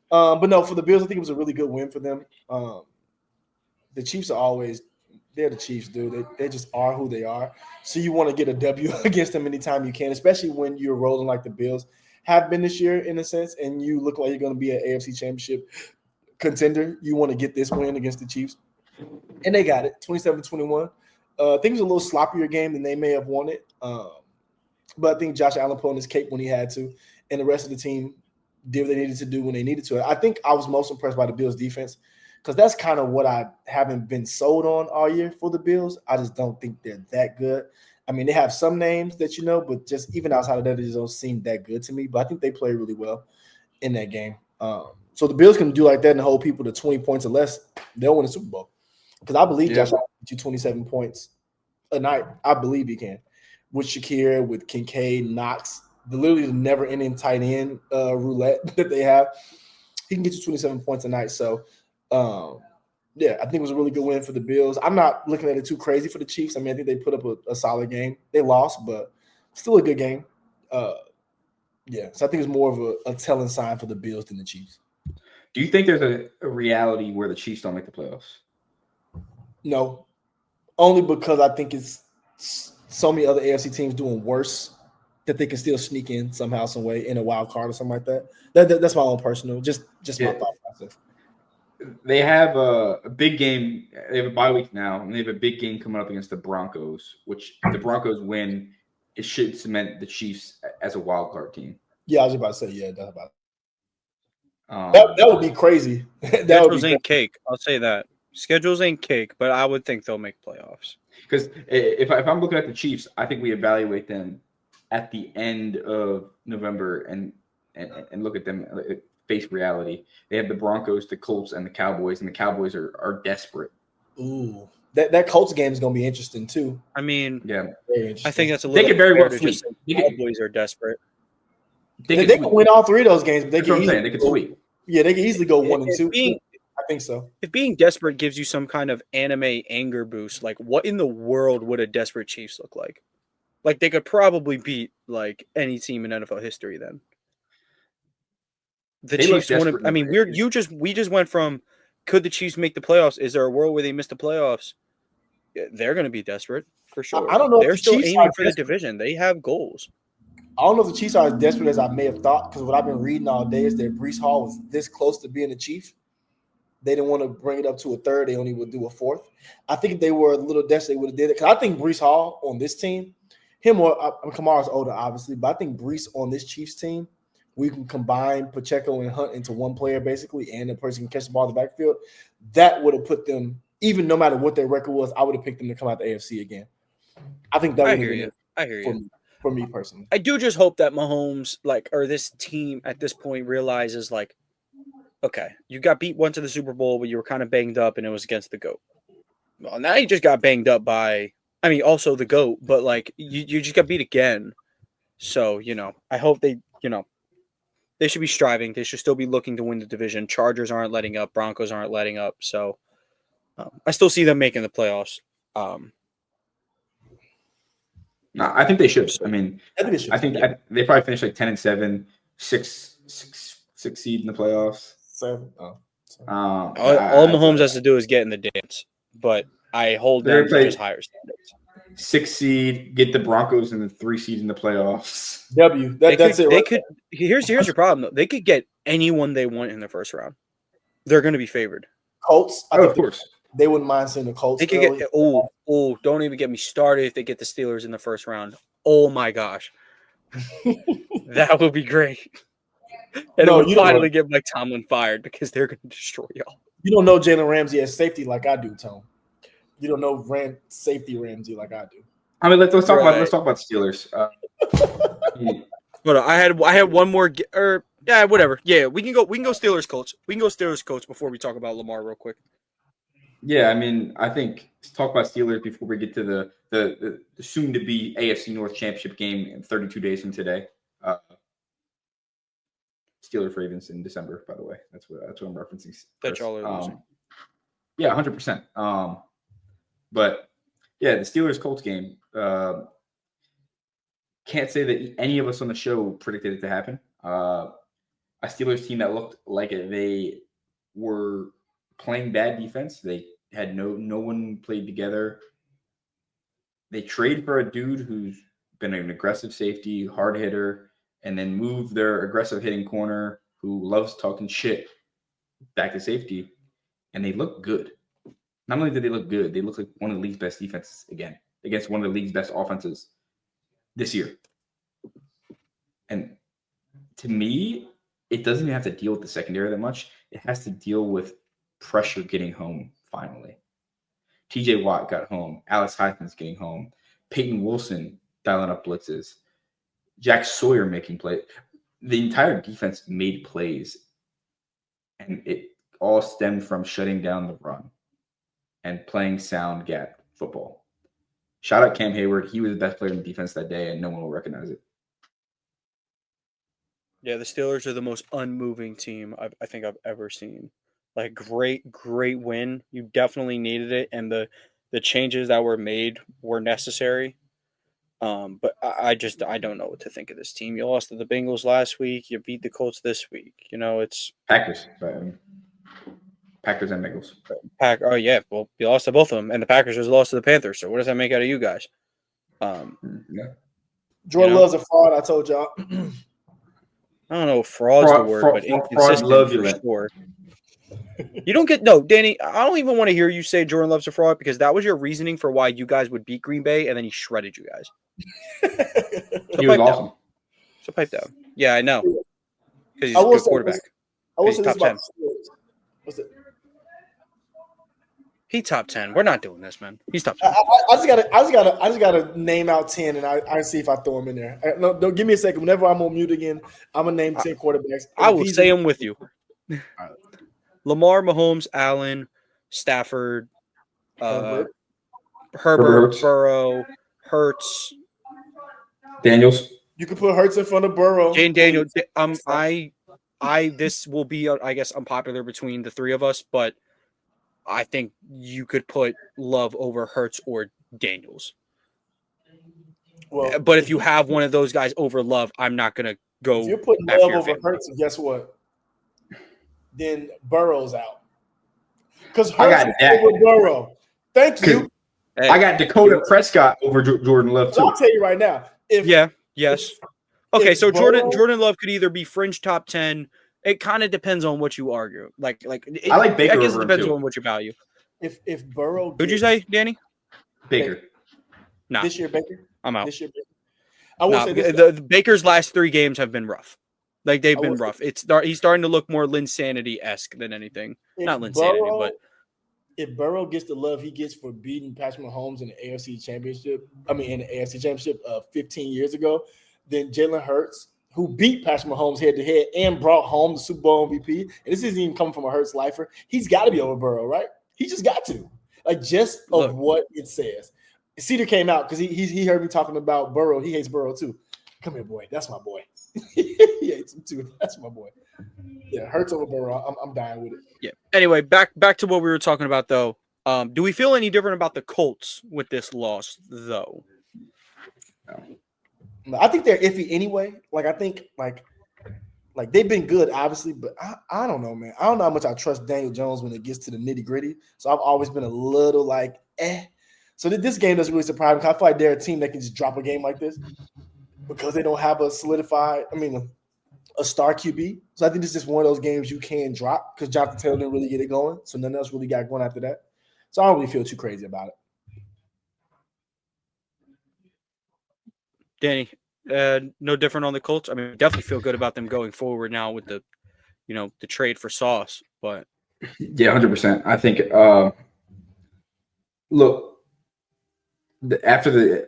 But no, for the Bills, I think it was a really good win for them. The Chiefs are always – they're the Chiefs, dude. They just are who they are. So you want to get a W against them anytime you can, especially when you're rolling like the Bills have been this year in a sense, and you look like you're going to be an AFC Championship contender. You want to get this win against the Chiefs. And they got it, 27-21. I think it was a little sloppier game than they may have wanted. But I think Josh Allen put on his cape when he had to, and the rest of the team did what they needed to do when they needed to. I think I was most impressed by the Bills' defense because that's kind of what I haven't been sold on all year for the Bills. I just don't think they're that good. I mean, they have some names that you know, but just even outside of that, they just don't seem that good to me. But I think they play really well in that game. So the Bills can do like that and hold people to 20 points or less. They'll win the Super Bowl. Because I believe Josh Allen can get you 27 points a night. I believe he can. With Shakir, with Kincaid, Knox, literally the never-ending tight end roulette that they have. He can get you 27 points a night. So, I think it was a really good win for the Bills. I'm not looking at it too crazy for the Chiefs. I mean, I think they put up a solid game. They lost, but still a good game. So I think it's more of a telling sign for the Bills than the Chiefs. Do you think there's a reality where the Chiefs don't make the playoffs? No, only because I think it's so many other AFC teams doing worse that they can still sneak in somehow, some way in a wild card or something like that. That's my own personal, just my thought process. They have a big game. They have a bye week now, and they have a big game coming up against the Broncos, which if the Broncos win, it should cement the Chiefs as a wild card team. Yeah, I was about to say, that's about it. That would be crazy. Schedules ain't cake. I'll say that. Schedules ain't cake, but I would think they'll make playoffs. Because if I'm looking at the Chiefs, I think we evaluate them at the end of November and look at them face reality. They have the Broncos, the Colts, and the Cowboys, and the Cowboys are desperate. Ooh, that Colts game is going to be interesting too. I mean, I think that's a little. They could very well sweep. The Cowboys are desperate. They can win all three of those games. But they could sweep. Yeah, they can easily go 1-2. I think so. If being desperate gives you some kind of anime anger boost, like what in the world would a desperate Chiefs look like? Like they could probably beat like any team in NFL history then. The Chiefs want to, I mean, we just went from could the Chiefs make the playoffs? Is there a world where they miss the playoffs? They're going to be desperate for sure. I don't know. They're still aiming for the division. They have goals. I don't know if the Chiefs are as desperate as I may have thought because what I've been reading all day is that Breece Hall was this close to being a Chief. They didn't want to bring it up to a third. They only would do a fourth. I think if they were a little desperate, they would have did it. Because I think Breece Hall on this team, him or Kamara's older, obviously, but I think Breece on this Chiefs team, we can combine Pacheco and Hunt into one player basically, and the person can catch the ball in the backfield. That would have put them, even no matter what their record was, I would have picked them to come out the AFC again. I think that would have been it for me personally. I do just hope that Mahomes, or this team at this point realizes, okay, you got beat once in the Super Bowl, but you were kind of banged up, and it was against the GOAT. Well, now you just got banged up by, also the GOAT, but, you just got beat again. So, I hope they should be striving. They should still be looking to win the division. Chargers aren't letting up. Broncos aren't letting up. So, I still see them making the playoffs. No, I think they should. I think they probably finish 10-7, six seed in the playoffs. All Mahomes has to do is get in the dance, but I hold them to just higher standards. 6 seed, get the Broncos in the 3 seed in the playoffs. That's it. They could. Here's your problem though. They could get anyone they want in the first round. They're going to be favored. Colts, of course. They wouldn't mind seeing the Colts. They could get. Don't even get me started if they get the Steelers in the first round. Oh my gosh, that would be great. And it would finally get Mike Tomlin fired because they're going to destroy y'all. You don't know Jalen Ramsey as safety like I do, Tone. You don't know safety Ramsey like I do. Let's talk about Steelers. Hold on, I had one more. Whatever. Yeah, we can go Steelers Colts. We can go Steelers Colts before we talk about Lamar real quick. Yeah, I mean, I think let's talk about Steelers before we get to the soon-to-be AFC North Championship game in 32 days from today. Steelers Ravens in December, by the way. That's what I'm referencing. That y'all are losing. Yeah, 100%. But yeah, the Steelers Colts game. Can't say that any of us on the show predicted it to happen. A Steelers team that looked like they were playing bad defense. They had no one played together. They trade for a dude who's been an aggressive safety, hard hitter, and then move their aggressive hitting corner who loves talking shit back to safety, and they look good. Not only did they look good, they look like one of the league's best defenses again against one of the league's best offenses this year. And to me, it doesn't even have to deal with the secondary that much. It has to deal with pressure getting home finally. TJ Watt got home. Alex Heisman's getting home. Peyton Wilson dialing up blitzes. Jack Sawyer making plays. The entire defense made plays, and it all stemmed from shutting down the run and playing sound gap football. Shout out Cam Hayward. He was the best player in defense that day, and no one will recognize it. Yeah, the Steelers are the most unmoving team I think I've ever seen. Like, great win. You definitely needed it, and the changes that were made were necessary. But I don't know what to think of this team. You lost to the Bengals last week. You beat the Colts this week. You know, it's Packers and Bengals. Oh yeah, well, you lost to both of them, and the Packers just lost to the Panthers. So what does that make out of you guys? Jordan you know? Love's a fraud. I told y'all. I don't know if fraud's the word, but inconsistent for sure. You don't get Danny. I don't even want to hear you say Jordan Love's a fraud because that was your reasoning for why you guys would beat Green Bay, and then he shredded you guys. He was awesome. So pipe down. Yeah, I know. Because he's a good quarterback. I will say top 10. What's it? He top 10. We're not doing this, man. He's top 10. I just gotta name out 10, and I see if I throw him in there. No, don't give me a second. Whenever I'm on mute again, I'm gonna name 10 quarterbacks. I will say them with you. Lamar, Mahomes, Allen, Stafford, Herbert, Burrow, Hurts, Daniels. You could put Hurts in front of Burrow. Jane Daniel. This will be, I guess, unpopular between the three of us, but I think you could put Love over Hurts or Daniels. Well, but if you have one of those guys over Love, I'm not gonna go. If you're putting Love over Hurts, guess what? Then Burrow's out. Because Hurts over Burrow. Thank you. Hey, I got Dakota Prescott over Jordan Love too. I'll tell you right now. Okay, so Jordan Love could either be fringe top 10. It kind of depends on what you argue. I like Baker. I guess it depends on what you value. If Burrow, who'd you say, Danny? Baker. Nah. This year, Baker. I'm out. This year, Baker. I will say this. The Baker's last 3 games have been rough. Like they've been rough. He's starting to look more Linsanity-esque than anything. Not Linsanity, but if Burrow gets the love he gets for beating Patrick Mahomes in the AFC Championship, in the AFC Championship 15 years ago, then Jalen Hurts, who beat Patrick Mahomes head-to-head and brought home the Super Bowl MVP, and this isn't even coming from a Hurts lifer, he's got to be over Burrow, right? He just got to. Of what it says. Cedar came out because he heard me talking about Burrow. He hates Burrow too. Come here, boy. That's my boy. He hates him too. That's my boy. Yeah, Hurts over Burrow. I'm dying with it. Yeah. Anyway, back to what we were talking about, though. Do we feel any different about the Colts with this loss, though? No. I think they're iffy anyway. I think they've been good, obviously, but I don't know, man. I don't know how much I trust Daniel Jones when it gets to the nitty-gritty. So I've always been a little So this game doesn't really surprise me because I feel like they're a team that can just drop a game like this because they don't have a star QB. So I think this is just one of those games you can drop because Jonathan Taylor didn't really get it going. So nothing else really got going after that. So I don't really feel too crazy about it. Danny, no different on the Colts. I mean, we definitely feel good about them going forward now with the, the trade for Sauce. But yeah, 100%. I think. Look, after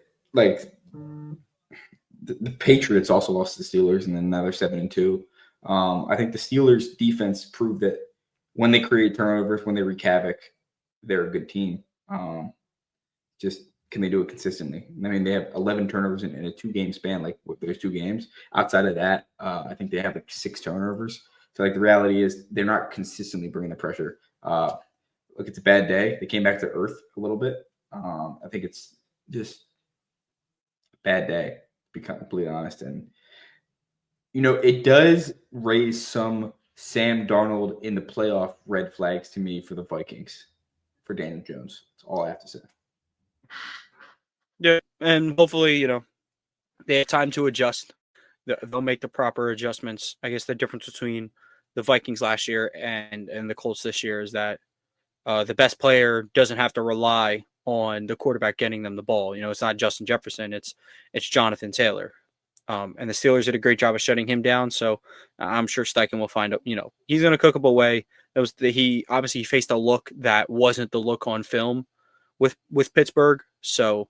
the Patriots also lost to the Steelers, and then now they're 7-2. I think the Steelers defense proved that when they create turnovers, when they wreak havoc, they're a good team. Just can they do it consistently? I mean, they have 11 turnovers in a 2-game span. Like, there's 2 games. Outside of that, I think they have like 6 turnovers. So, like, the reality is they're not consistently bringing the pressure. Look, it's a bad day. They came back to earth a little bit. I think it's just a bad day, to be completely honest. And, it does raise some Sam Darnold in the playoff red flags to me for the Vikings, for Daniel Jones. That's all I have to say. Yeah, and hopefully, they have time to adjust. They'll make the proper adjustments. I guess the difference between the Vikings last year and the Colts this year is that the best player doesn't have to rely on the quarterback getting them the ball. It's not Justin Jefferson. It's Jonathan Taylor. And the Steelers did a great job of shutting him down. So I'm sure Steichen will find out, he's going to cook up a way. He obviously faced a look that wasn't the look on film with Pittsburgh. So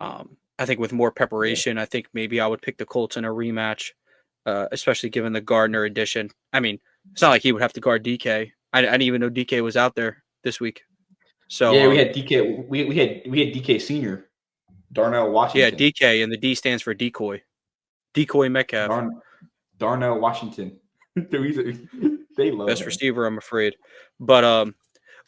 I think with more preparation, I think maybe I would pick the Colts in a rematch, especially given the Gardner addition. I mean, it's not like he would have to guard DK. I didn't even know DK was out there this week. So yeah, we had DK. We had DK Senior, Darnell Washington. Yeah, DK, and the D stands for decoy. Decoy Metcalf. Darnell Washington. They love best him. receiver, I'm afraid. But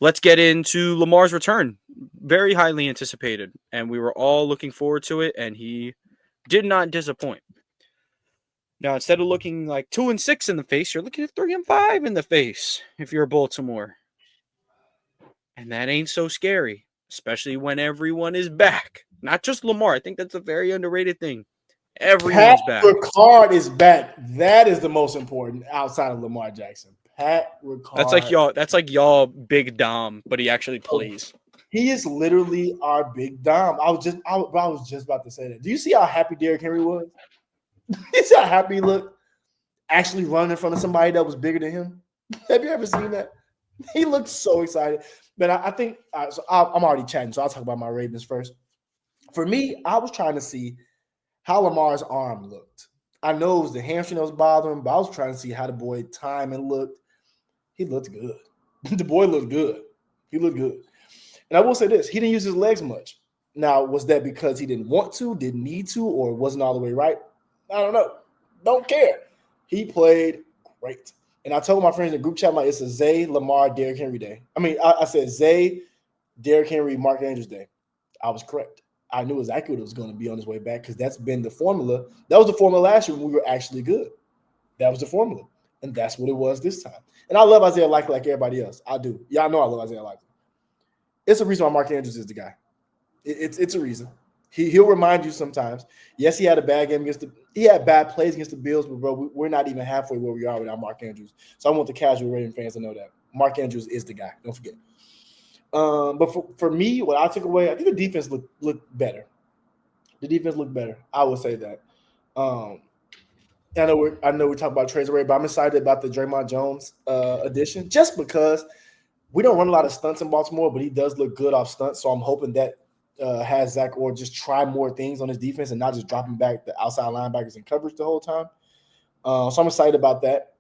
let's get into Lamar's return. Very highly anticipated, and we were all looking forward to it, and he did not disappoint. Now, instead of looking like 2-6 in the face, you're looking at 3-5 in the face if you're Baltimore. And that ain't so scary, especially when everyone is back. Not just Lamar. I think that's a very underrated thing. Everyone's back. Ricard is back. That is the most important outside of Lamar Jackson. Pat Ricard. That's like y'all big Dom, but he actually plays. He is literally our big Dom. I was just about to say that. Do you see how happy Derrick Henry was? You see how happy he looked? Actually running in front of somebody that was bigger than him. Have you ever seen that? He looked so excited. But I think so I'm already chatting, so I'll talk about my Ravens first. For me, I was trying to see how Lamar's arm looked. I know it was the hamstring that was bothering him, but I was trying to see how the boy timing looked. He looked good. The boy looked good. He looked good. And I will say this, he didn't use his legs much. Now, was that because he didn't want to, didn't need to, or wasn't all the way right? I don't know. Don't care. He played great. And I told my friends in the group chat, it's a Zay, Lamar, Derrick Henry day. I mean, I said Zay, Derrick Henry, Mark Andrews day. I was correct. I knew exactly what it was going to be on his way back because that's been the formula. That was the formula last year when we were actually good. That was the formula. And that's what it was this time. And I love Isaiah Likely like everybody else. I do. Y'all know I love Isaiah Likely. It's a reason why Mark Andrews is the guy. It's a reason. He'll remind you sometimes. Yes, he had a bad game he had bad plays against the Bills, but bro, we're not even halfway where we are without Mark Andrews. So I want the casual Ravens fans to know that Mark Andrews is the guy. Don't forget. But for me, what I took away, I think the defense looked better. The defense looked better. I would say that. I know we're talking about trades already, but I'm excited about the Draymond Jones addition just because we don't run a lot of stunts in Baltimore, but he does look good off stunts. So I'm hoping that has Zach Orr just try more things on his defense and not just dropping back the outside linebackers in coverage the whole time. So I'm excited about that.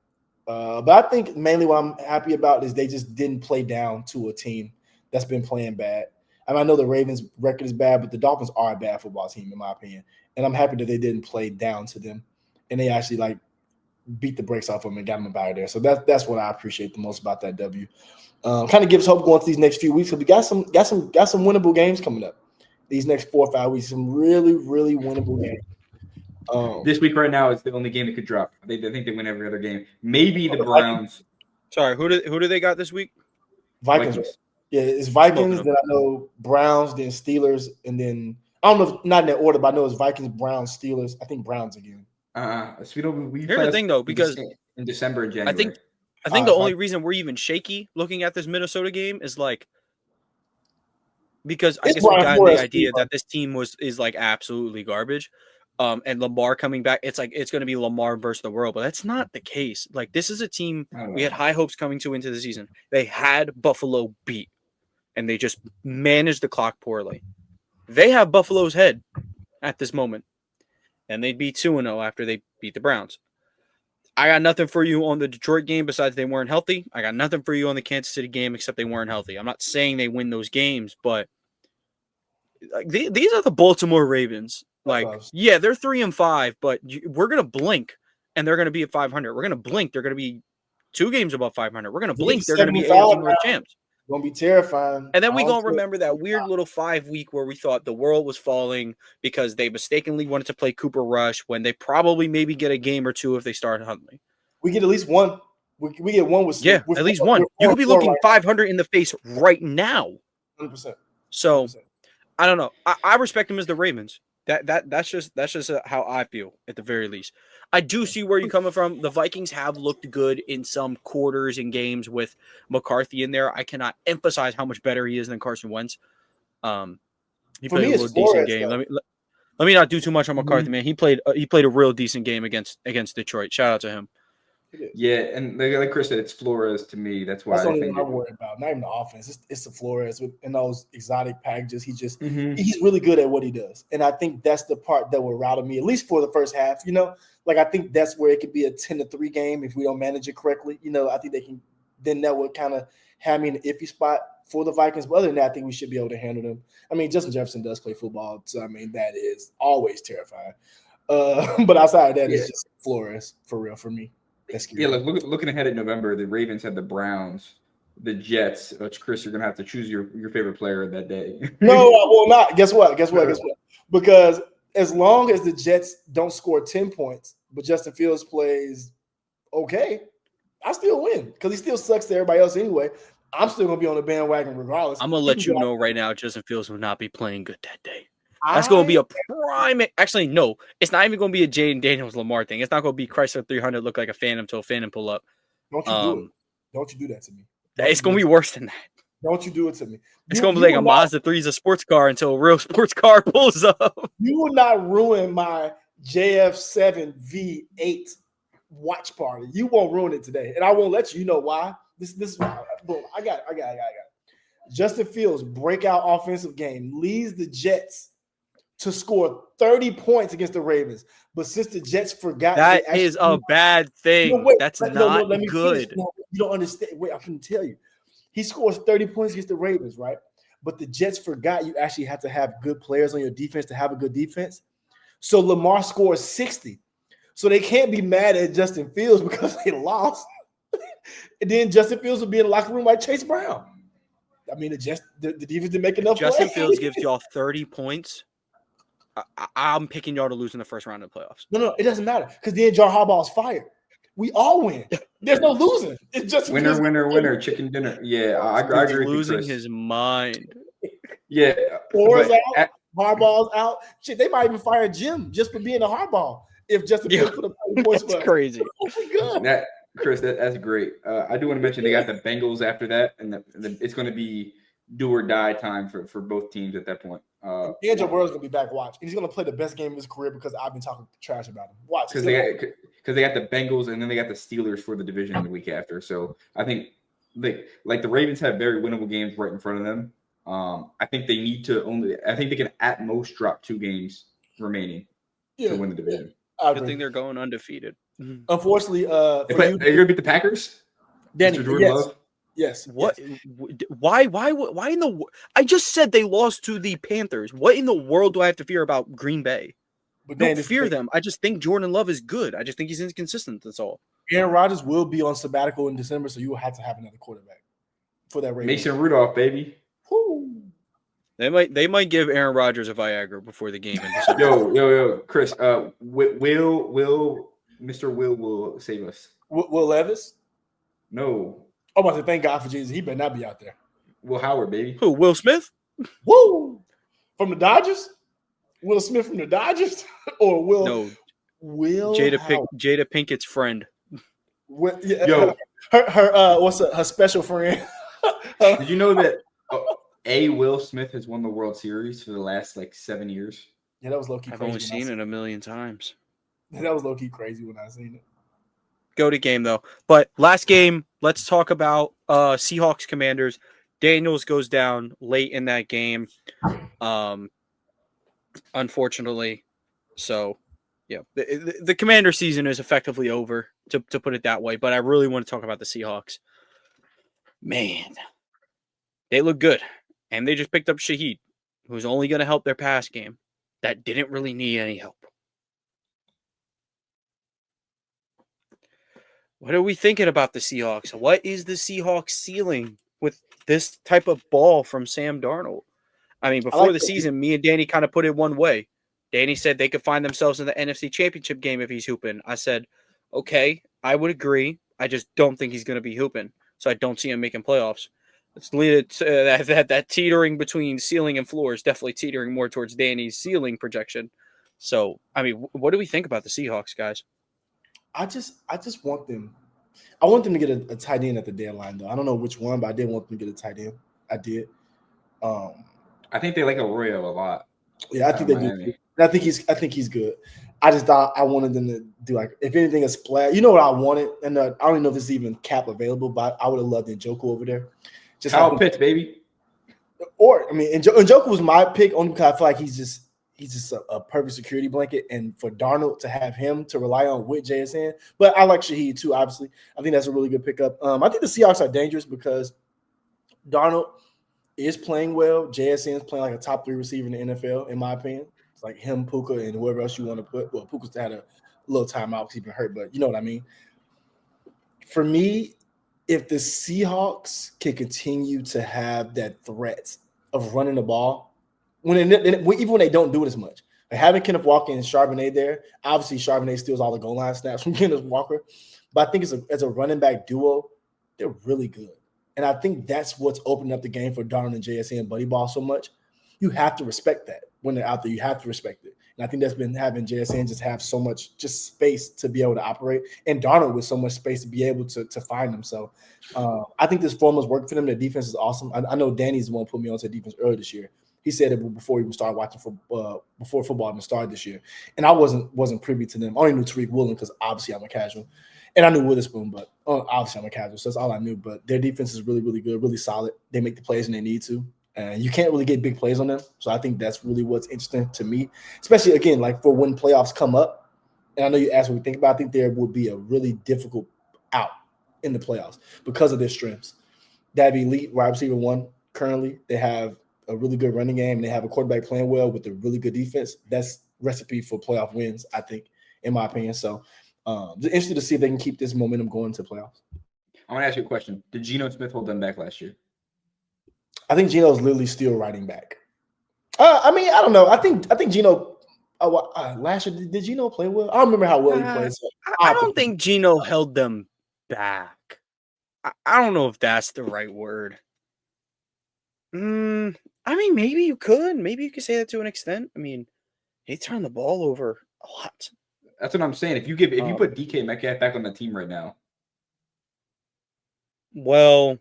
But I think mainly what I'm happy about is they just didn't play down to a team that's been playing bad. I mean, I know the Ravens' record is bad, but the Dolphins are a bad football team, in my opinion. And I'm happy that they didn't play down to them. And they actually, beat the brakes off them and got them out of there. So that's what I appreciate the most about that W. Kind of gives hope going to these next few weeks because we got some winnable games coming up. These next 4 or 5 weeks, some really, really winnable games. This week right now is the only game that could drop. I think they win every other game. Maybe the Browns. Sorry, who do they got this week? Vikings. Yeah, it's Vikings. Then I know Browns, then Steelers, and then I don't know if not in that order, but I know it's Vikings, Browns, Steelers. I think Browns again. So we Here's the thing though, because in December and January. I think the only reason we're even shaky looking at this Minnesota game is because I guess we got the idea that this team is absolutely garbage. And Lamar coming back, it's going to be Lamar versus the world, but that's not the case. This is a team we had high hopes coming into the season. They had Buffalo beat, and they just managed the clock poorly. They have Buffalo's head at this moment, and they'd be 2-0 after they beat the Browns. I got nothing for you on the Detroit game besides they weren't healthy. I got nothing for you on the Kansas City game except they weren't healthy. I'm not saying they win those games, but like these are the Baltimore Ravens. Like, yeah, they're 3-5, but we're gonna blink and they're gonna be at 500. We're gonna blink, they're gonna be 2 games above 500. We're gonna blink, they're gonna be AFC North champs. Gonna be terrifying. And then we gonna remember that weird little 5 week where we thought the world was falling because they mistakenly wanted to play Cooper Rush when they probably maybe get a game or 2 if they start Huntley. We get at least one. We get one with at least one. You could be looking 500 in the face right now. 100%. So I don't know. I respect them as the Ravens. That's just how I feel at the very least. I do see where you're coming from. The Vikings have looked good in some quarters and games with McCarthy in there. I cannot emphasize how much better he is than Carson Wentz. He played a real decent game. Let me not do too much on McCarthy, man. He played a real decent game against Detroit. Shout out to him. Yeah, and like Chris said, it's Flores to me. That's why I think I'm worried about. Not even the offense. It's the Flores in those exotic packages. He just he's really good at what he does, and I think that's the part that will rattle me at least for the first half. Like I think that's where it could be a 10-3 game if we don't manage it correctly. I think they can. Then that would kind of have me in an iffy spot for the Vikings. But other than that, I think we should be able to handle them. I mean, Justin Jefferson does play football, so I mean that is always terrifying. But outside of that, it's just Flores for real for me. Yeah, looking ahead at November, the Ravens had the Browns, the Jets, which Chris, you're gonna have to choose your favorite player that day. No, I will not. Guess what? Because as long as the Jets don't score 10 points, but Justin Fields plays okay, I still win because he still sucks to everybody else anyway. I'm still gonna be on the bandwagon regardless. I'm gonna let you know right now, Justin Fields will not be playing good that day. That's going to be a prime. Actually, no, it's not even going to be a Jaden Daniels Lamar thing. It's not going to be Chrysler 300 look like a Phantom till a Phantom pull up. Don't you do it. Don't you do that to me. It's going to be worse than that. Don't you do it to me. It's going to be like a Mazda 3 is a sports car until a real sports car pulls up. You will not ruin my JF7 V8 watch party. You won't ruin it today. And I won't let you. You know why? This is why. Boom. I got it. Justin Fields, breakout offensive game, leads the Jets to score 30 points against the Ravens. But since the Jets forgot, that is a bad thing. That's not good. You don't understand. Wait, I can tell you. He scores 30 points against the Ravens, right? But the Jets forgot you actually have to have good players on your defense to have a good defense. So Lamar scores 60. So they can't be mad at Justin Fields because they lost. And then Justin Fields will be in the locker room like Chase Brown. I mean, the defense didn't make enough Justin plays. Fields gives y'all 30 points. I'm picking y'all to lose in the first round of the playoffs. No, it doesn't matter because then John Harbaugh's fired. We all win. There's no losing. It's just winner, chicken dinner. Yeah, I agree. Losing his mind. Yeah, Flores out, Harbaugh's out. Shit, they might even fire Jim just for being a Harbaugh if Justin Fields put up 30 points. That's crazy. Chris, that's great. I do want to mention they got the Bengals after that, and it's going to be do or die time for both teams at that point. Joe Burrow's gonna be back. Watch, and he's gonna play the best game of his career because I've been talking trash about him. Watch, because they got the Bengals and then they got the Steelers for the division the week after. So I think the Ravens have very winnable games right in front of them. I think they need to I think they can at most drop 2 games remaining to win the division. I think they're going undefeated. Unfortunately, are you gonna beat the Packers? Danny, Love? Yes. What? Yes. Why in the? I just said they lost to the Panthers. What in the world do I have to fear about Green Bay? But don't fear them. I just think Jordan Love is good. I just think he's inconsistent. That's all. Aaron Rodgers will be on sabbatical in December, so you will have to have another quarterback for that race. Mason Rudolph, baby. Woo. They might give Aaron Rodgers a Viagra before the game in December. Yo, Chris. Mr. Will will save us. Will Levis? No. I'm about to thank God for Jesus. He better not be out there. Will Howard, baby. Who? Will Smith? Woo! From the Dodgers? Will Smith from the Dodgers? Or Will? No. Will Jada Pinkett's friend. Yo, her special friend? Did you know that Will Smith has won the World Series for the last 7 years? Yeah, that was low key. I've only seen it a million times. That was low key crazy when I seen it. Go to game though. But last game, let's talk about Seahawks Commanders. Daniels goes down late in that game. Unfortunately. So yeah, the Commander season is effectively over. to put it that way. But I really want to talk about the Seahawks. Man, they look good. And they just picked up Shaheed, who's only going to help their pass game. That didn't really need any help. What are we thinking about the Seahawks? What is the Seahawks ceiling with this type of ball from Sam Darnold? I mean, before the season, me and Danny kind of put it one way. Danny said they could find themselves in the NFC Championship game if he's hooping. I said, okay, I would agree. I just don't think he's going to be hooping, so I don't see him making playoffs. Let's lead it to that teetering between ceiling and floor is definitely teetering more towards Danny's ceiling projection. So, I mean, what do we think about the Seahawks, guys? I just want them. I want them to get a tight end at the deadline, though. I don't know which one, but I did want them to get a tight end. I did. I think they like Arroyo a lot. Yeah, I think they do. I think he's good. I just thought I wanted them to do, like, if anything, a splash. You know what I wanted, and I don't even know if this is even cap available, but I would have loved Njoku over there. Just Kyle Pitts, baby. Or I mean, Njoku was my pick only because I feel like he's just a perfect security blanket, and for Darnold to have him to rely on with JSN. But I like Shaheed too. Obviously, I think that's a really good pickup. I think the Seahawks are dangerous because Darnold is playing well. JSN is playing like a top 3 receiver in the NFL, in my opinion. It's like him, Puka, and whoever else you want to put. Well, Puka's had a little time out because he's been hurt, but you know what I mean. For me, if the Seahawks can continue to have that threat of running the ball, even when they don't do it as much, like having Kenneth Walker and Charbonnet there, obviously Charbonnet steals all the goal line snaps from Kenneth Walker, but I think as a running back duo, they're really good. And I think that's what's opening up the game for Darnold and JSN and Buddy Ball so much. You have to respect that when they're out there. You have to respect it. And I think that's been having JSN just have so much just space to be able to operate, and Darnold with so much space to be able to find them. So I think this formula's working for them. Their defense is awesome. I know Danny's the one who put me onto defense earlier this year. He said it before we even started watching before football even started this year. And I wasn't privy to them. I only knew Tariq Woolen because obviously I'm a casual. And I knew Witherspoon, but obviously I'm a casual. So that's all I knew. But their defense is really, really good, really solid. They make the plays when they need to. And you can't really get big plays on them. So I think that's really what's interesting to me, especially, again, like for when playoffs come up. And I know you asked what we think about. I think there would be a really difficult out in the playoffs because of their strengths. They have elite wide receiver 1 currently. They have a really good running game. And they have a quarterback playing well with a really good defense. That's recipe for playoff wins, I think, in my opinion. So just interested to see if they can keep this momentum going to playoffs. I want to ask you a question. Did Geno Smith hold them back last year? I think Geno's literally still riding back. I mean, I don't know. I think Geno last year, did Geno play well? I don't remember how well he played. So I don't think Geno held them back. I don't know if that's the right word. I mean, maybe you could. Maybe you could say that to an extent. I mean, he turned the ball over a lot. That's what I'm saying. If you put DK Metcalf back on the team right now. Well,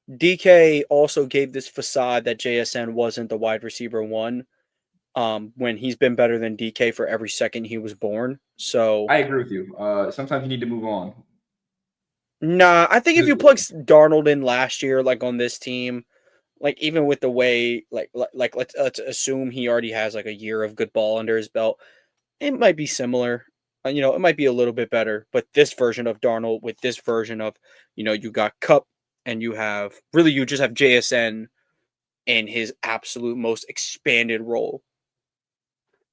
DK also gave this facade that JSN wasn't the wide receiver 1 when he's been better than DK for every second he was born. So I agree with you. Sometimes you need to move on. Nah, I think if you plug Darnold in last year, like on this team, like even with the way, like let's assume he already has like a year of good ball under his belt, it might be similar. It might be a little bit better. But this version of Darnold with this version of, you got Kupp and you just have JSN in his absolute most expanded role.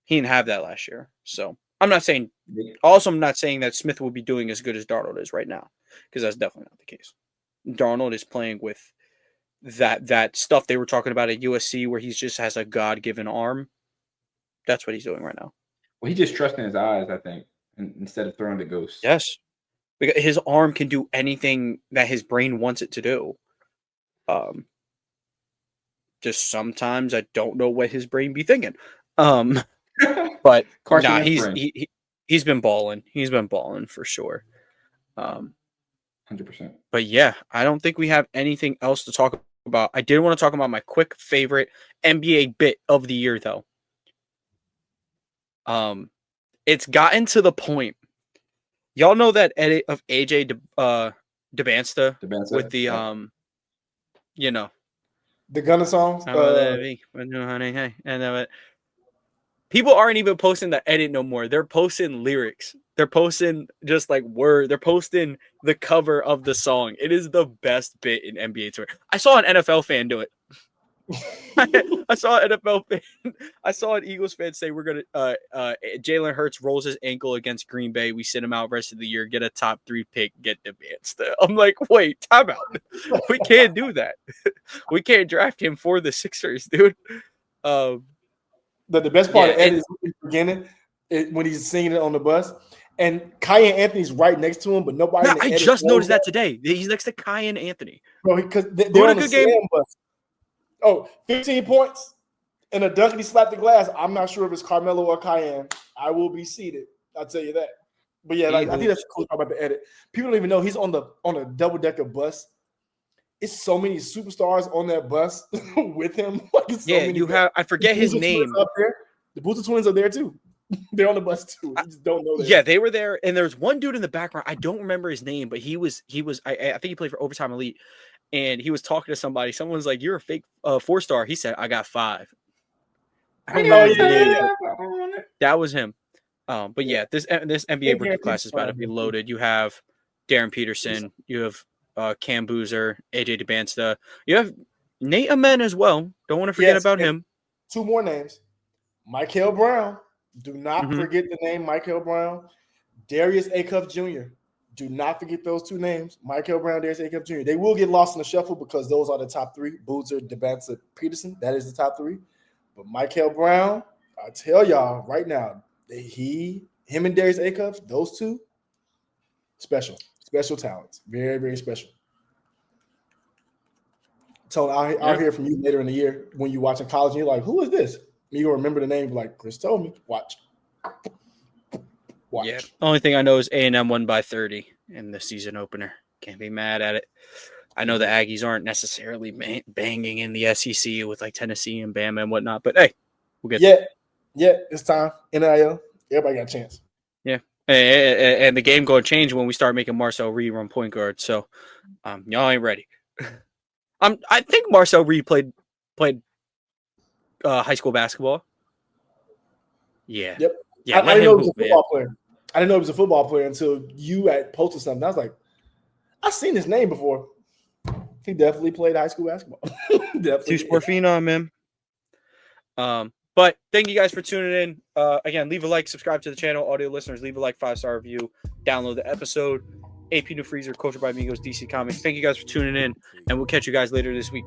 He didn't have that last year. So I'm not saying that Smith will be doing as good as Darnold is right now, because that's definitely not the case. Darnold is playing with that stuff they were talking about at USC where he just has a God-given arm. That's what he's doing right now. Well, he just trusts in his eyes, I think, instead of throwing the ghost. Yes. Because his arm can do anything that his brain wants it to do. Just sometimes I don't know what his brain be thinking. But nah, he's been balling. He's been balling for sure. 100%. But yeah, I don't think we have anything else to talk about. I did want to talk about my quick favorite NBA bit of the year, though. It's gotten to the point. Y'all know that edit of AJ DeBansta with the the Gunna songs. People aren't even posting the edit no more. They're posting lyrics. They're posting just like word. They're posting the cover of the song. It is the best bit in NBA Twitter. I saw an NFL fan do it. I saw an NFL fan. I saw an Eagles fan say we're gonna. Jalen Hurts rolls his ankle against Green Bay. We sit him out rest of the year. Get a top 3 pick. Get advanced. I'm like, wait, time out. We can't do that. We can't draft him for the Sixers, dude. The best part of Ed is in the beginning when he's singing it on the bus, and Cayenne Anthony's right next to him, but nobody. No, I just noticed that today. He's next to Cayenne Anthony. Bro, because they're on the slam bus. Oh, 15 points and a dunk and he slapped the glass. I'm not sure if it's Carmelo or Cayenne. I will be seated. I'll tell you that. But yeah, like, I think that's the cool part about the edit. People don't even know he's on a double-decker bus. It's so many superstars on that bus with him. Like, it's so many I forget his name. Up there. The Booster twins are there too. They're on the bus too. You just don't know that. Yeah, they were there, and there's one dude in the background. I don't remember his name, but he was. I think he played for Overtime Elite, and he was talking to somebody. Someone was like, "You're a fake 4-star." He said, "I got 5." I don't remember his name. That was him. But yeah, this NBA rookie class is about to be loaded. You have Darren Peterson. You have Cam Boozer, AJ DeBansta. You have Nate Amen as well. Don't want to forget about him. 2 more names. Michael Brown. Do not forget the name Michael Brown. Darius Acuff Jr. Do not forget those 2 names. Michael Brown, Darius Acuff Jr. They will get lost in the shuffle because those are the top 3. Boozer, DeBansta, Peterson. That is the top 3. But Michael Brown, I tell y'all right now, him and Darius Acuff, those 2, special talents. Very, very special. Tony, I'll hear from you later in the year when you're watching college and you're like, who is this? And you'll remember the name like Chris told me. Watch. Yeah. Only thing I know is A&M won by 30 in the season opener. Can't be mad at it. I know the Aggies aren't necessarily banging in the SEC with like Tennessee and Bama and whatnot, but hey, we'll get there. Yeah, it's time. NIL, everybody got a chance. Yeah, and the game going to change when we start making Marcel Reed run point guard. So, y'all ain't ready. I think Marcel Reed played high school basketball. Yeah. Yep. Yeah. I didn't know he was a football player. I didn't know he was a football player until you had posted something. I was like, I've seen his name before. He definitely played high school basketball. Definitely. 2-sport phenom, man. But thank you guys for tuning in. Again, leave a like, subscribe to the channel. Audio listeners, leave a like, 5-star review, download the episode. AP New Freezer, Culture by Amigos, DC Comics. Thank you guys for tuning in, and we'll catch you guys later this week.